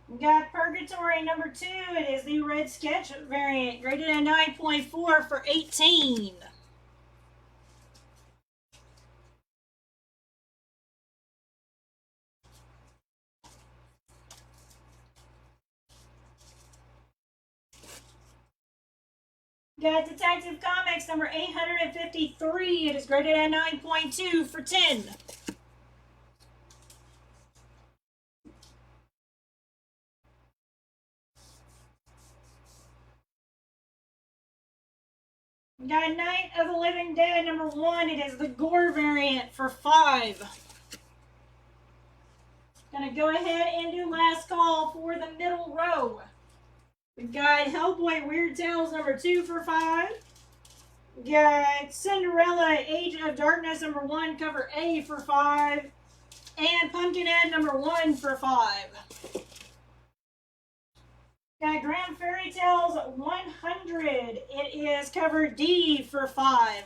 S1: We got Purgatory number 2. It is the red sketch variant, graded at 9.4 for 18. Got Detective Comics number 853. It is graded at 9.2 for 10. Got Night of the Living Dead number 1. It is the gore variant for 5. Gonna go ahead and do last call for the middle row. We've got Hellboy Weird Tales number 2 for 5. We got Cinderella Age of Darkness number 1, cover A for 5. And Pumpkinhead number 1 for 5. Got Grimm Fairy Tales 100. It is cover D for 5.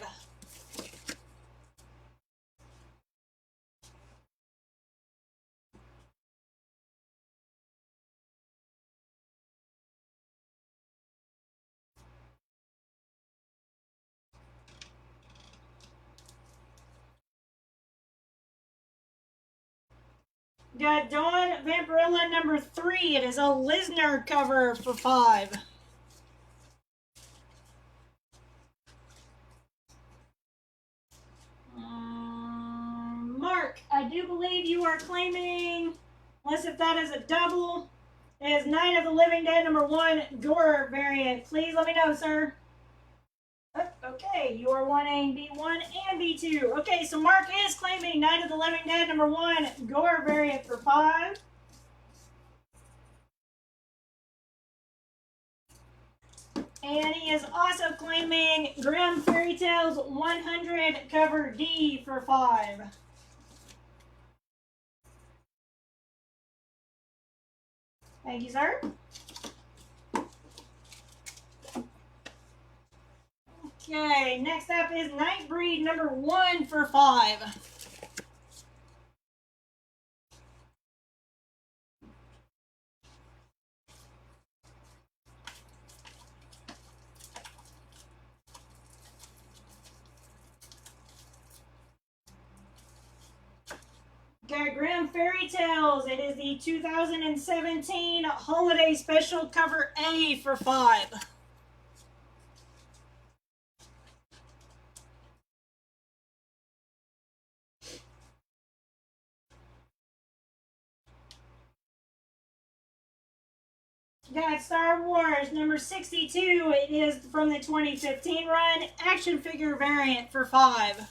S1: Got Dawn Vampirilla number 3. It is a Lisner cover for 5. Mark, I do believe you are claiming, unless if that is a double, it is Night of the Living Dead number 1 gore variant. Please let me know, sir. Oh, okay, you are wanting B1 and B2. Okay, so Mark is claiming Night of the Living Dead number 1 gore variant for 5. And he is also claiming Grimm Fairy Tales 100 cover D for 5. Thank you, sir. Okay, next up is Nightbreed number 1 for 5. Got Grimm Fairy Tales. It is the 2017 Holiday Special cover A for 5. Got Star Wars number 62. It is from the 2015 run. Action figure variant for 5.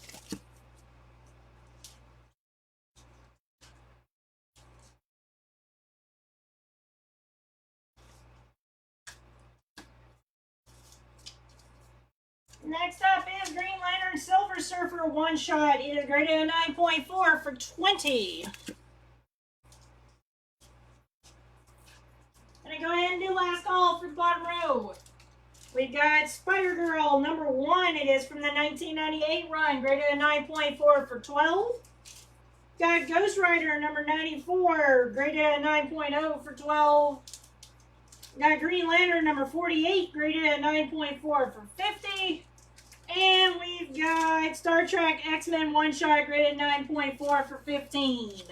S1: Next up is Green Lantern Silver Surfer one shot. It is graded a 9.4 for 20. Gonna go ahead and do last call for the bottom row. We got Spider Girl number 1. It is from the 1998 run, graded a 9.4 for 12. Got Ghost Rider number 94, graded a 9.0 for 12. Got Green Lantern number 48, graded a 9.4 for 50. And we've got Star Trek X-Men one shot, graded 9.4 for 15.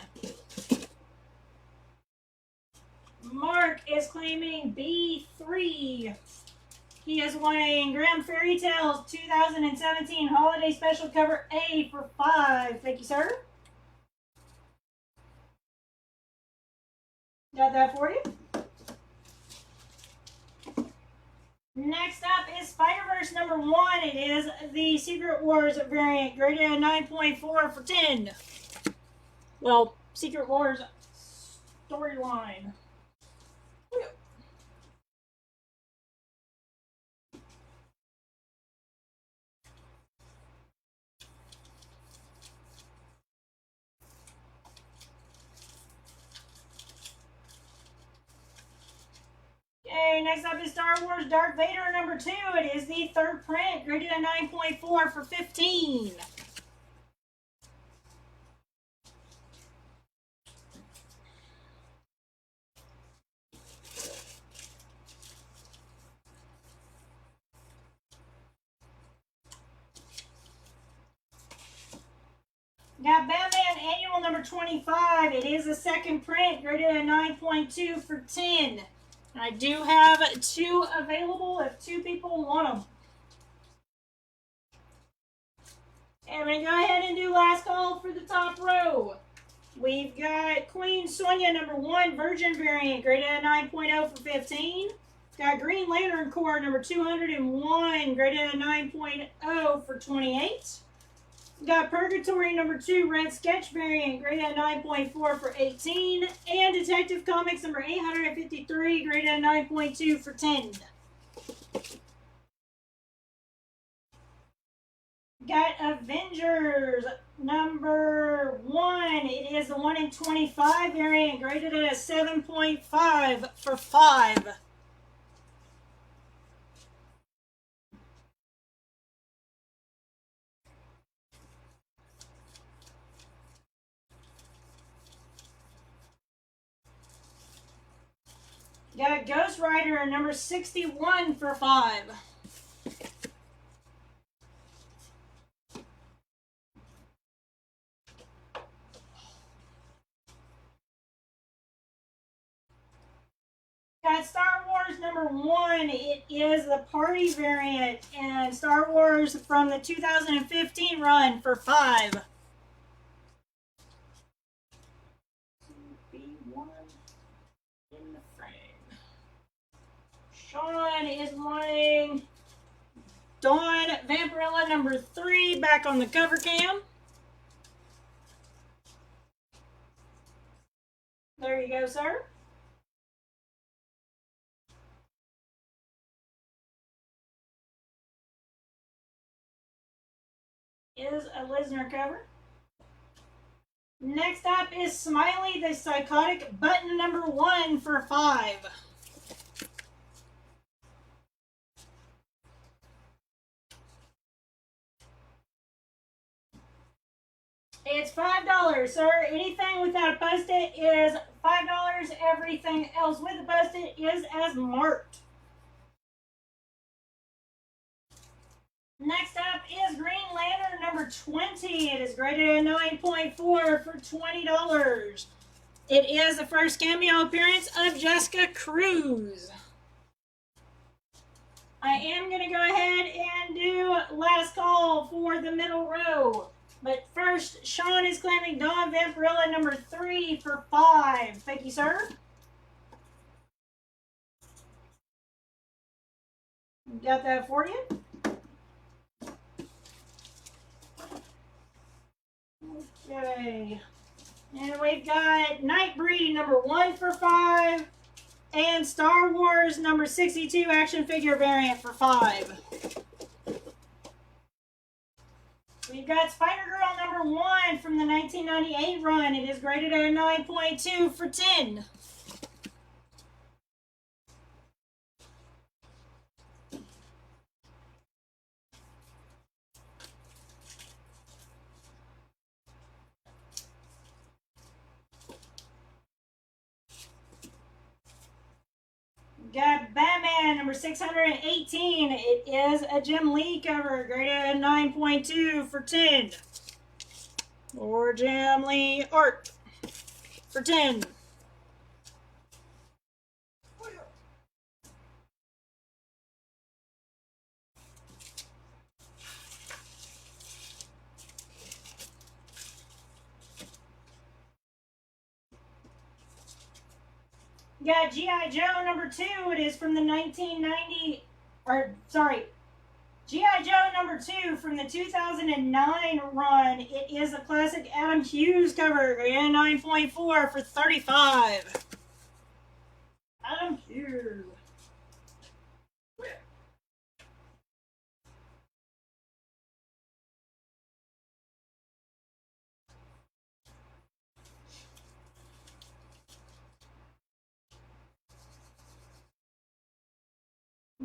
S1: Mark is claiming B3. He is wanting Grimm Fairy Tales 2017 Holiday Special Cover A for 5. Thank you, sir. Got that for you. Next up is Spider-Verse number 1. It is the Secret Wars variant, graded a 9.4 for 10. Well, Secret Wars storyline. Okay, next up is Star Wars Darth Vader number 2. It is the 3rd print, graded a 9.4 for 15. Got Batman Annual number 25. It is the 2nd print, graded a 9.2 for 10. I do have 2 available if 2 people want them. And we're going to go ahead and do last call for the top row. We've got Queen Sonya number 1 Virgin variant, graded at 9.0 for 15. Got Green Lantern Corps number 201, graded at 9.0 for 28. Got Purgatory number 2 Red Sketch variant, graded at 9.4 for 18. And Detective Comics number 853, graded at 9.2 for 10. Got Avengers number 1. It is the 1 in 25 variant, graded at a 7.5 for 5. Got Ghost Rider number 61 for 5. Got Star Wars number 1. It is the party variant, and Star Wars from the 2015 run for 5. B1 in the frame. Sean is wanting Dawn Vampirella number 3 back on the cover cam. There you go, sir. Is a listener cover. Next up is Smiley the Psychotic Button number 1 for 5. It's $5, sir. Anything without a post-it is $5. Everything else with a post-it is as marked. Next up is Green Lantern number 20. It is graded at 9.4 for $20. It is the first cameo appearance of Jessica Cruz. I am going to go ahead and do last call for the middle row. But first, Sean is claiming Dawn Vampirella number 3 for 5. Thank you, sir. Got that for you. Okay. And we've got Nightbreed number 1 for 5. And Star Wars number 62 action figure variant for 5. We've got Spider-Girl number 1 from the 1998 run. It is graded at a 9.2 for 10. Got Batman number 618. It is a Jim Lee cover, graded at 9.2 for 10. Or Jim Lee art for 10. Got G.I. Joe number 2. It is from the 1990, G.I. Joe number 2 from the 2009 run. It is a classic Adam Hughes cover, and 9.4 for 35. Adam Hughes.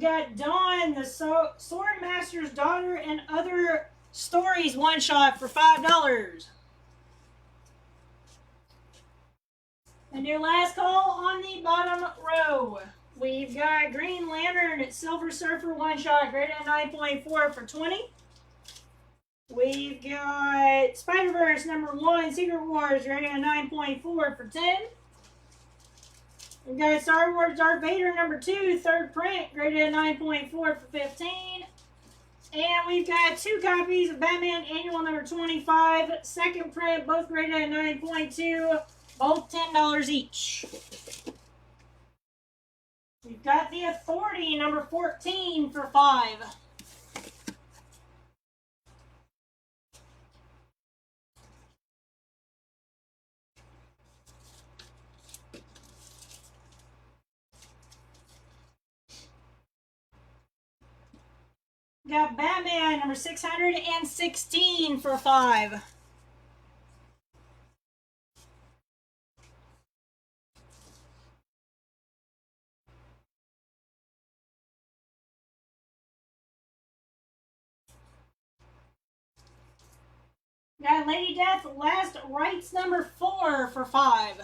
S1: Got Dawn, the Sword Master's Daughter, and Other Stories one shot for $5. And your last call on the bottom row. We've got Green Lantern, Silver Surfer one shot, graded at 9.4 for 20. We've got Spider-Verse number 1, Secret Wars, graded at 9.4 for 10. We've got Star Wars Darth Vader number 2, third print, graded at 9.4 for 15. And we've got 2 copies of Batman Annual number 25, second print, both graded at 9.2, both $10 each. We've got the Authority number 14 for 5. Got Batman number 616 for 5. Got Lady Death Last Rites number 4 for 5.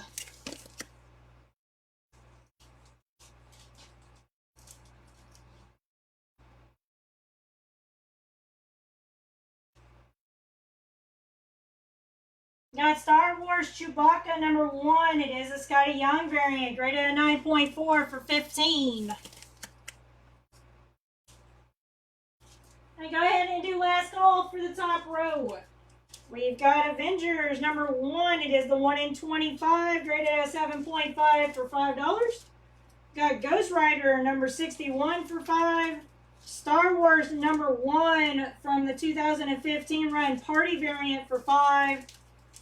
S1: Got Star Wars Chewbacca number 1. It is a Scotty Young variant, graded at 9.4 for 15. And go ahead and do last call for the top row. We've got Avengers number 1. It is the 1 in 25, graded at 7.5 for $5. Got Ghost Rider number 61 for 5. Star Wars number 1 from the 2015 run, Party variant for 5.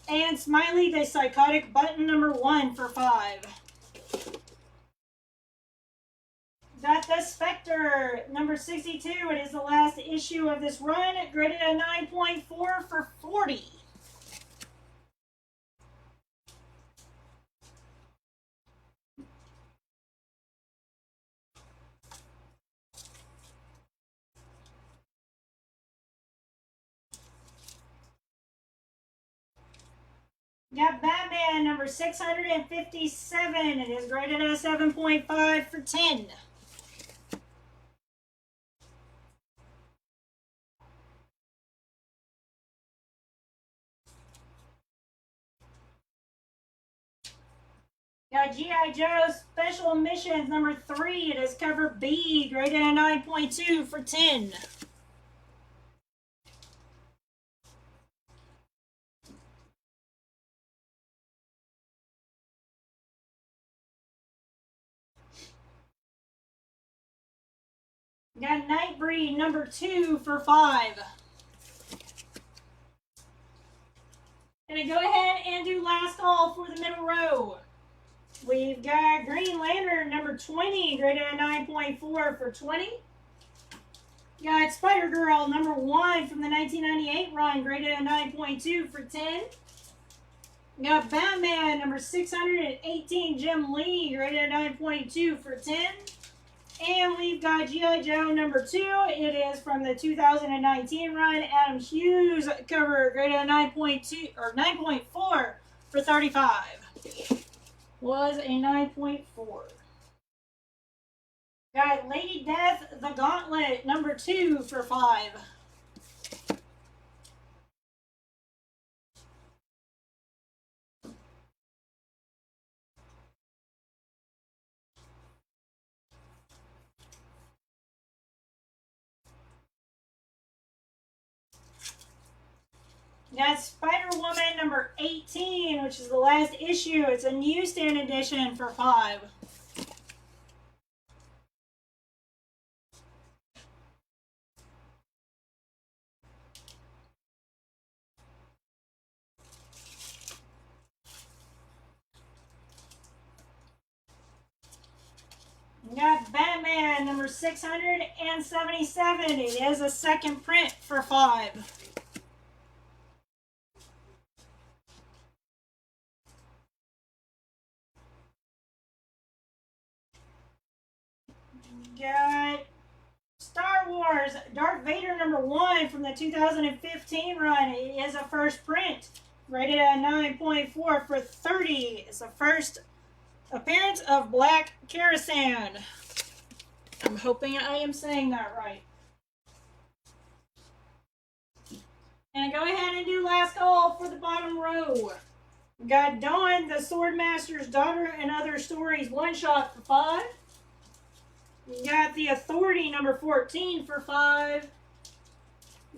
S1: And Smiley the Psychotic Button number 1 for 5. Got the Spectre number 62. It is the last issue of this run, graded at 9.4 for 40. Got Batman number 657. It is graded at 7.5 for 10. Got G.I. Joe Special Missions number 3. It is cover B, graded at 9.2 for 10. Got Nightbreed number 2 for 5. Gonna go ahead and do last call for the middle row. We've got Green Lantern number 20, graded at 9.4 for 20. Got Spider Girl number 1 from the 1998 run, graded at 9.2 for 10. Got Batman number 618, Jim Lee, graded at 9.2 for 10. And we've got G.I. Joe number 2. It is from the 2019 run. Adam Hughes cover, graded at 9.2 or 9.4 for 35. Was a 9.4. Got Lady Death, the Gauntlet number 2 for 5. Got Spider-Woman number 18, which is the last issue. It's a newsstand edition for 5. Got Batman number 677. It is a second print for 5. Got Star Wars Darth Vader number 1 from the 2015 run. It is a first print, rated at 9.4 for 30. It's the first appearance of Black Karasan. I'm hoping I am saying that right. And go ahead and do last call for the bottom row. Got Dawn, the Swordmaster's Daughter and Other Stories one shot for 5. Got The Authority number 14 for 5.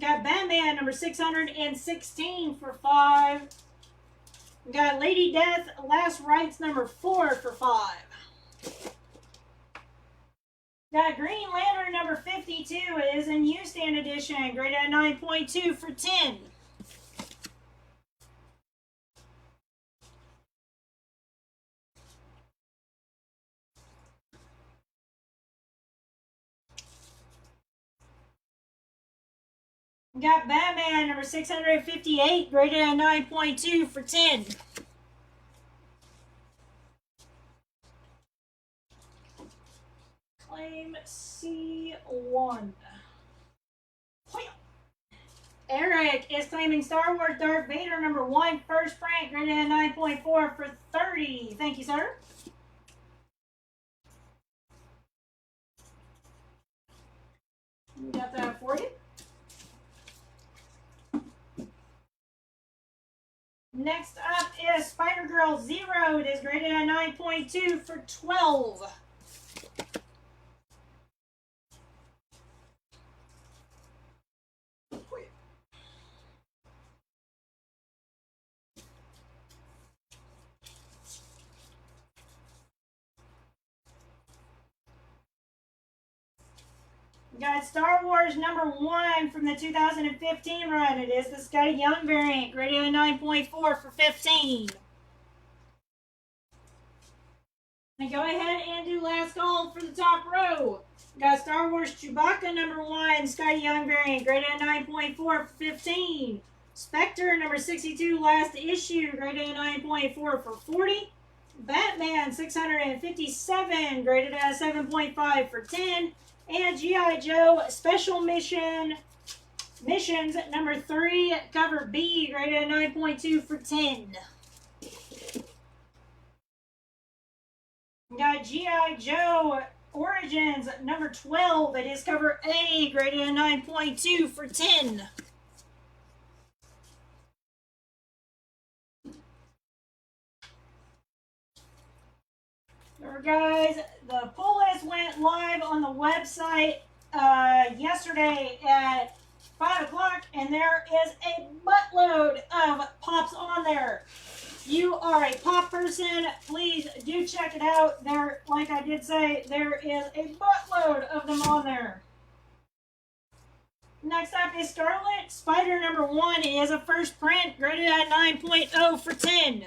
S1: Got Batman number 616 for 5. Got Lady Death Last Rites number 4 for 5. Got Green Lantern number 52. It is a newsstand edition, graded at 9.2 for 10. Got Batman number 658, graded at 9.2 for 10. Claim C1. Eric is claiming Star Wars Darth Vader number 1, first print, graded at 9.4 for 30. Thank you, sir. We got that for you. Next up is Spider-Girl Zero. It is graded at 9.2 for 12. Got Star Wars number 1 from the 2015 run. It is the Scotty Young variant, graded at 9.4 for 15. Now go ahead and do last call for the top row. Got Star Wars Chewbacca number 1, Scotty Young variant, graded at 9.4 for 15. Spectre number 62, last issue, graded at 9.4 for 40. Batman 657, graded at 7.5 for 10. And G.I. Joe Special Missions number 3, cover B, graded at 9.2 for 10. We got G.I. Joe Origins number 12. It is cover A, graded at 9.2 for 10. There, guys, the pull list went live on the website yesterday at 5 o'clock, and there is a buttload of pops on there. You are a pop person, please do check it out. There, like I did say, there is a buttload of them on there. Next up is Scarlet Spider number 1. It is a first print, graded at 9.0 for 10.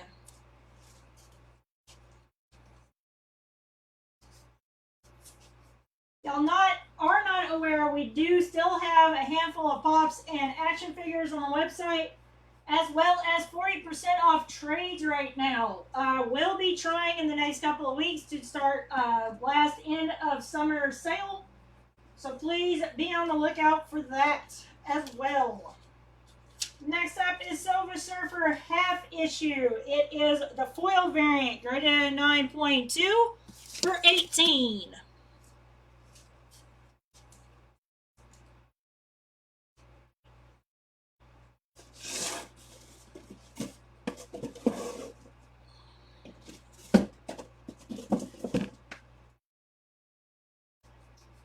S1: Y'all are not aware, we do still have a handful of pops and action figures on the website, as well as 40% off trades right now. We'll be trying in the next couple of weeks to start last end of summer sale. So please be on the lookout for that as well. Next up is Silver Surfer half issue. It is the foil variant, graded at 9.2 for 18.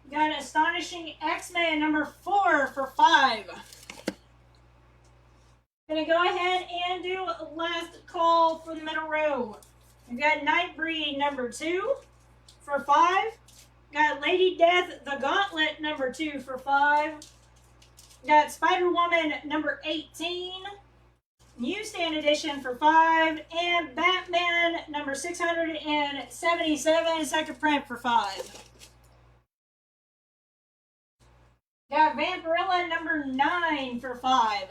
S1: Got Astonishing X-Men number 4 for 5. Gonna go ahead and do last call for the middle row. We've got Nightbreed number 2 for 5. Got Lady Death the Gauntlet number 2 for 5. Got Spider-Woman number 18. Newsstand edition for 5. And Batman number 677 second print for 5. Got Vampirella number 9 for 5.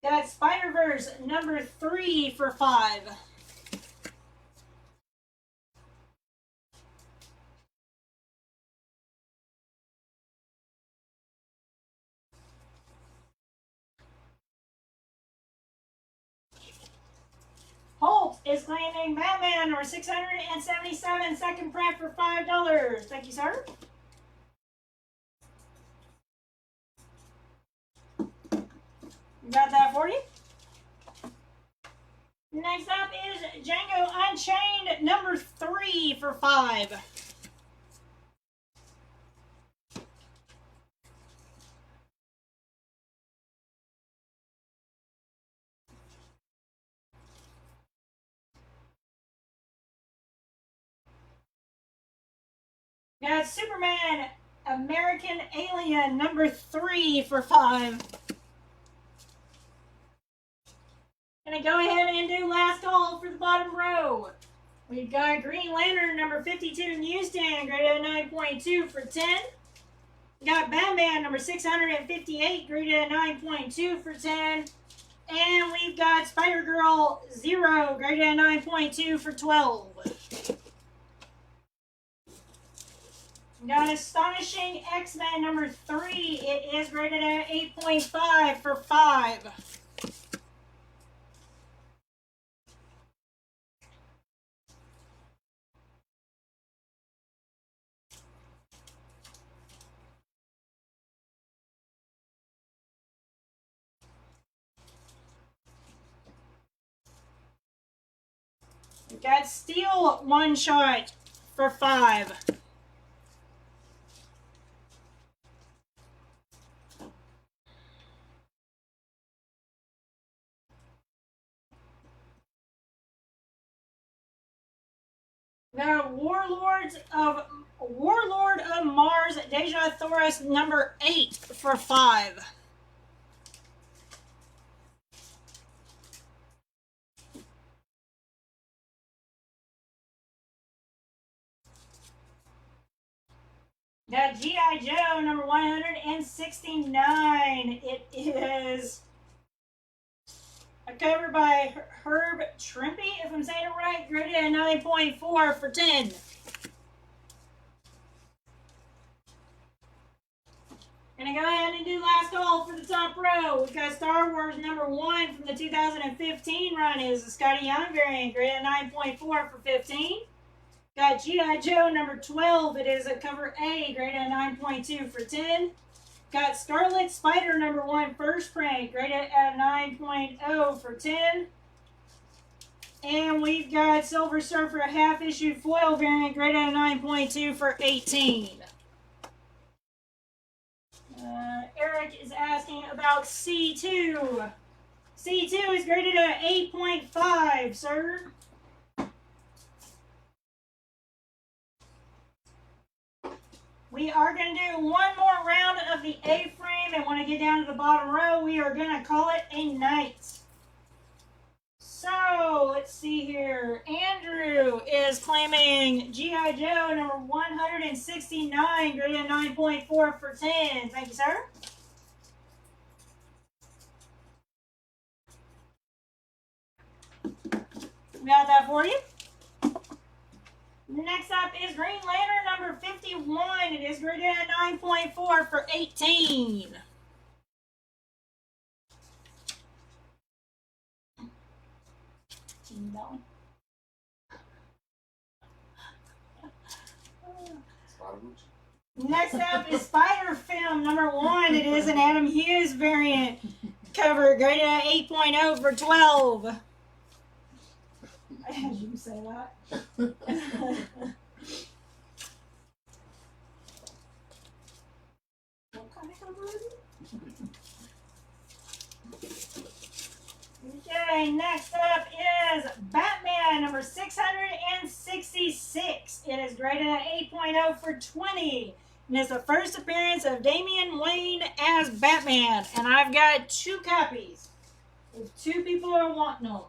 S1: Got Spider-Verse number 3 for 5. Holt is claiming Batman number 677 second print for $5. Thank you, sir. Got that for you. Next up is Django Unchained number 3 for 5. Got Superman American Alien number 3 for 5. Gonna go ahead and do last call for the bottom row. We've got Green Lantern number 52 newsstand, graded at 9.2 for 10. Got Batman number 658, graded at 9.2 for 10. And we've got Spider-Girl 0, graded at 9.2 for 12. Got Astonishing X-Men number 3. It is graded at 8.5 for 5. Got Steel one shot for 5. Got Warlord of Mars Deja Thoris number 8 for 5. Got G.I. Joe number 169. It is a cover by Herb Trimpe, if I'm saying it right, graded at 9.4 for 10. Gonna go ahead and do last call for the top row. We've got Star Wars number 1 from the 2015 run. It is a Scotty Young variant, graded at 9.4 for 15. Got G.I. Joe number 12. It is a cover A, graded at 9.2 for 10. Got Scarlet Spider number 1 first print, graded at 9.0 for 10. And we've got Silver Surfer half issue foil variant, graded at 9.2 for 18. Eric Mark is asking about C2. C2 is graded at 8.5, sir. We are going to do one more round of the A-frame, and when I get down to the bottom row, we are going to call it a night. So, let's see here. Andrew is claiming G.I. Joe number 169, graded at 9.4 for 10. Thank you, sir. Got that for you. Next up is Green Lantern number 51. It is graded at 9.4 for 18. Next up is Spider Film number 1. It is an Adam Hughes variant cover, graded at 8.0 for 12. I had you say that. What kind of cover is it? Okay, next up is Batman number 666. It is graded at 8.0 for 20. And it's the first appearance of Damian Wayne as Batman. And I've got 2 copies. If 2 people are wanting them.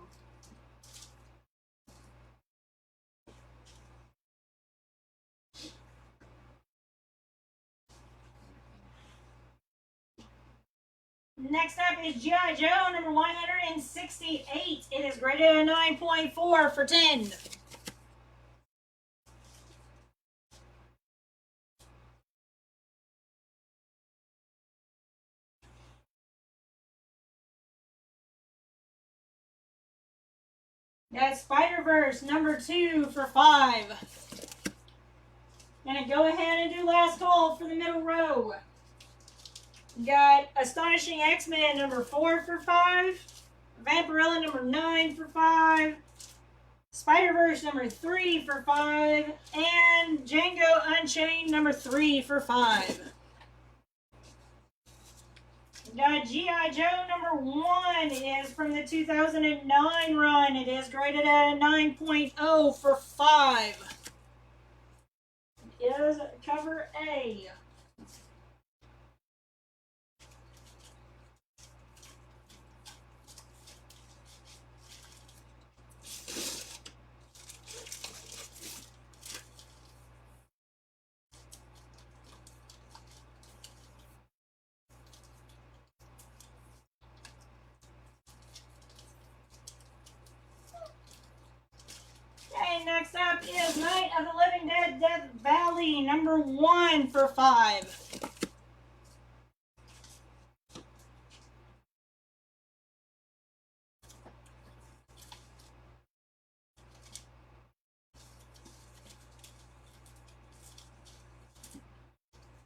S1: Next up is G.I. Joe number 168. It is graded at 9.4 for 10. That's Spider-Verse number 2 for 5. Gonna go ahead and do last call for the middle row. Got Astonishing X-Men number 4 for 5. Vampirella number 9 for 5. Spider-Verse number 3 for 5. And Django Unchained number 3 for 5. Got G.I. Joe number 1 is from the 2009 run. It is graded at a 9.0 for 5. It is cover A. Okay, next up is Night of the Living Dead, Death Valley, number 1 for 5.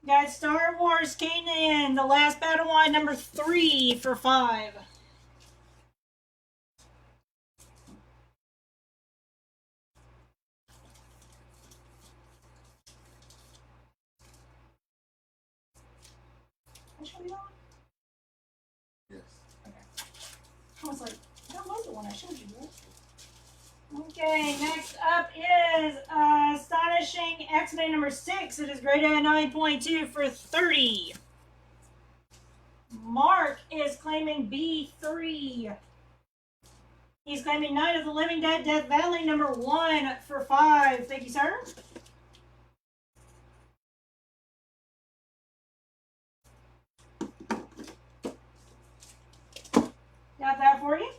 S1: Got Star Wars Kanan, The Last Battle Line, number 3 for 5.
S2: Yes.
S1: Okay. I was like, that was the one I showed you, right? Okay, next up is Astonishing X-Men number 6. It is graded at 9.2 for 30. Mark is claiming B3. He's claiming Night of the Living Dead, Death Valley number 1 for 5. Thank you, sir. Got that for you.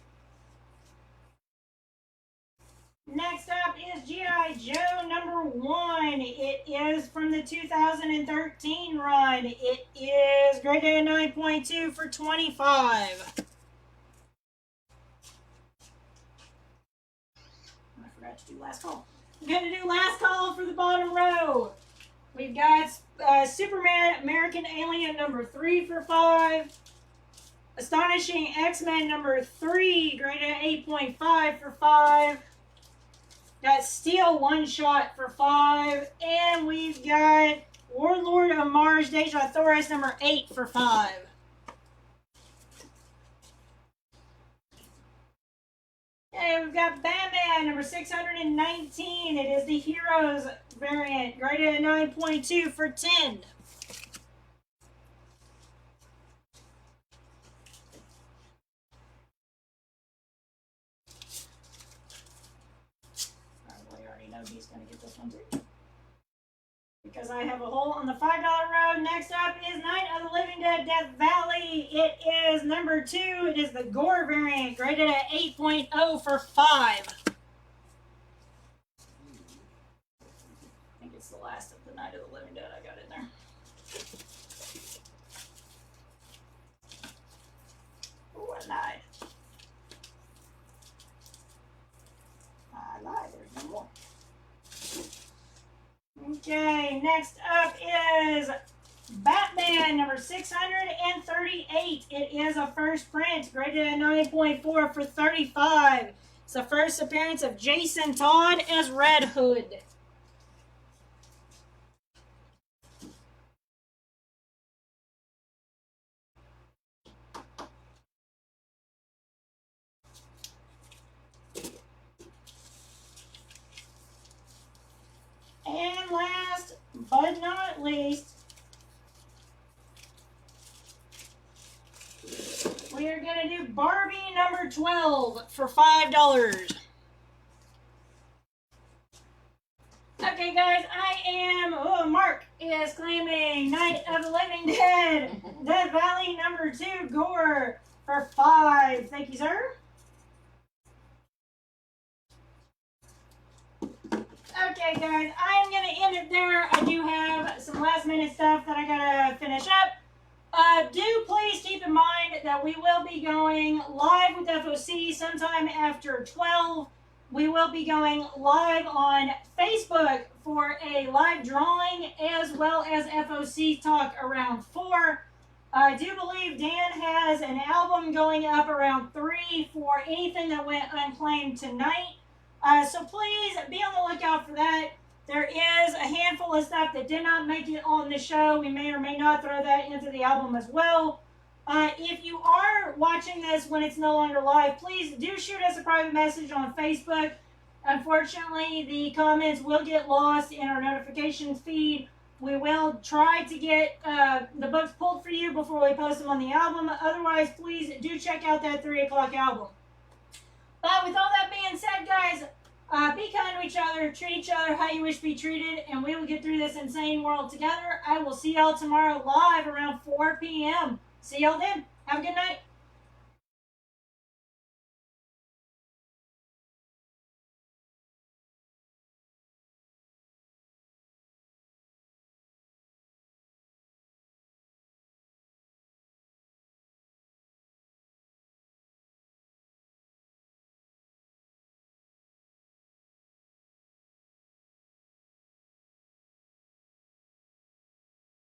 S1: Next up is G.I. Joe number 1. It is from the 2013 run. It is graded at 9.2 for 25. I forgot to do last call. I'm going to do last call for the bottom row. We've got Superman American Alien number 3 for 5. Astonishing X-Men number 3, graded at 8.5 for 5. Got Steel One Shot for 5. And we've got Warlord of Mars Deja Thoris number 8 for 5. Okay, we've got Batman, number 619. It is the Heroes variant, graded at 9.2 for 10. Probably already know he's going to get this one too, because I have a hole on the $5 row. Next up is Night of the Living Dead Death Valley. It is number 2. It is the Gore variant, graded at 8.0 for 5. I think it's the last of the Night of the Living Dead I got in there. Oh, I lied. There's no more. Okay, next up is Batman, number 638. It is a first print, graded at 9.4 for 35. It's the first appearance of Jason Todd as Red Hood. And last but not least, we are going to do Barbie number 12 for $5. Okay, guys, Mark is claiming Night of the Living Dead, Death Valley number 2, Gore for 5. Thank you, sir. Okay, guys, I am going to end it there. I do have some last minute stuff that I got to finish up. Do please keep in mind that we will be going live with FOC sometime after 12. We will be going live on Facebook for a live drawing, as well as FOC talk around 4. I do believe Dan has an album going up around 3 for anything that went unclaimed tonight. So please be on the lookout for that. There is a handful of stuff that did not make it on the show. We may or may not throw that into the album as well. If you are watching this when it's no longer live, please do shoot us a private message on Facebook. Unfortunately, the comments will get lost in our notifications feed. We will try to get the books pulled for you before we post them on the album. Otherwise, please do check out that 3 o'clock album. But with all that being said, guys, be kind to each other, treat each other how you wish to be treated, and we will get through this insane world together. I will see y'all tomorrow live around 4 p.m. See y'all then. Have a good night.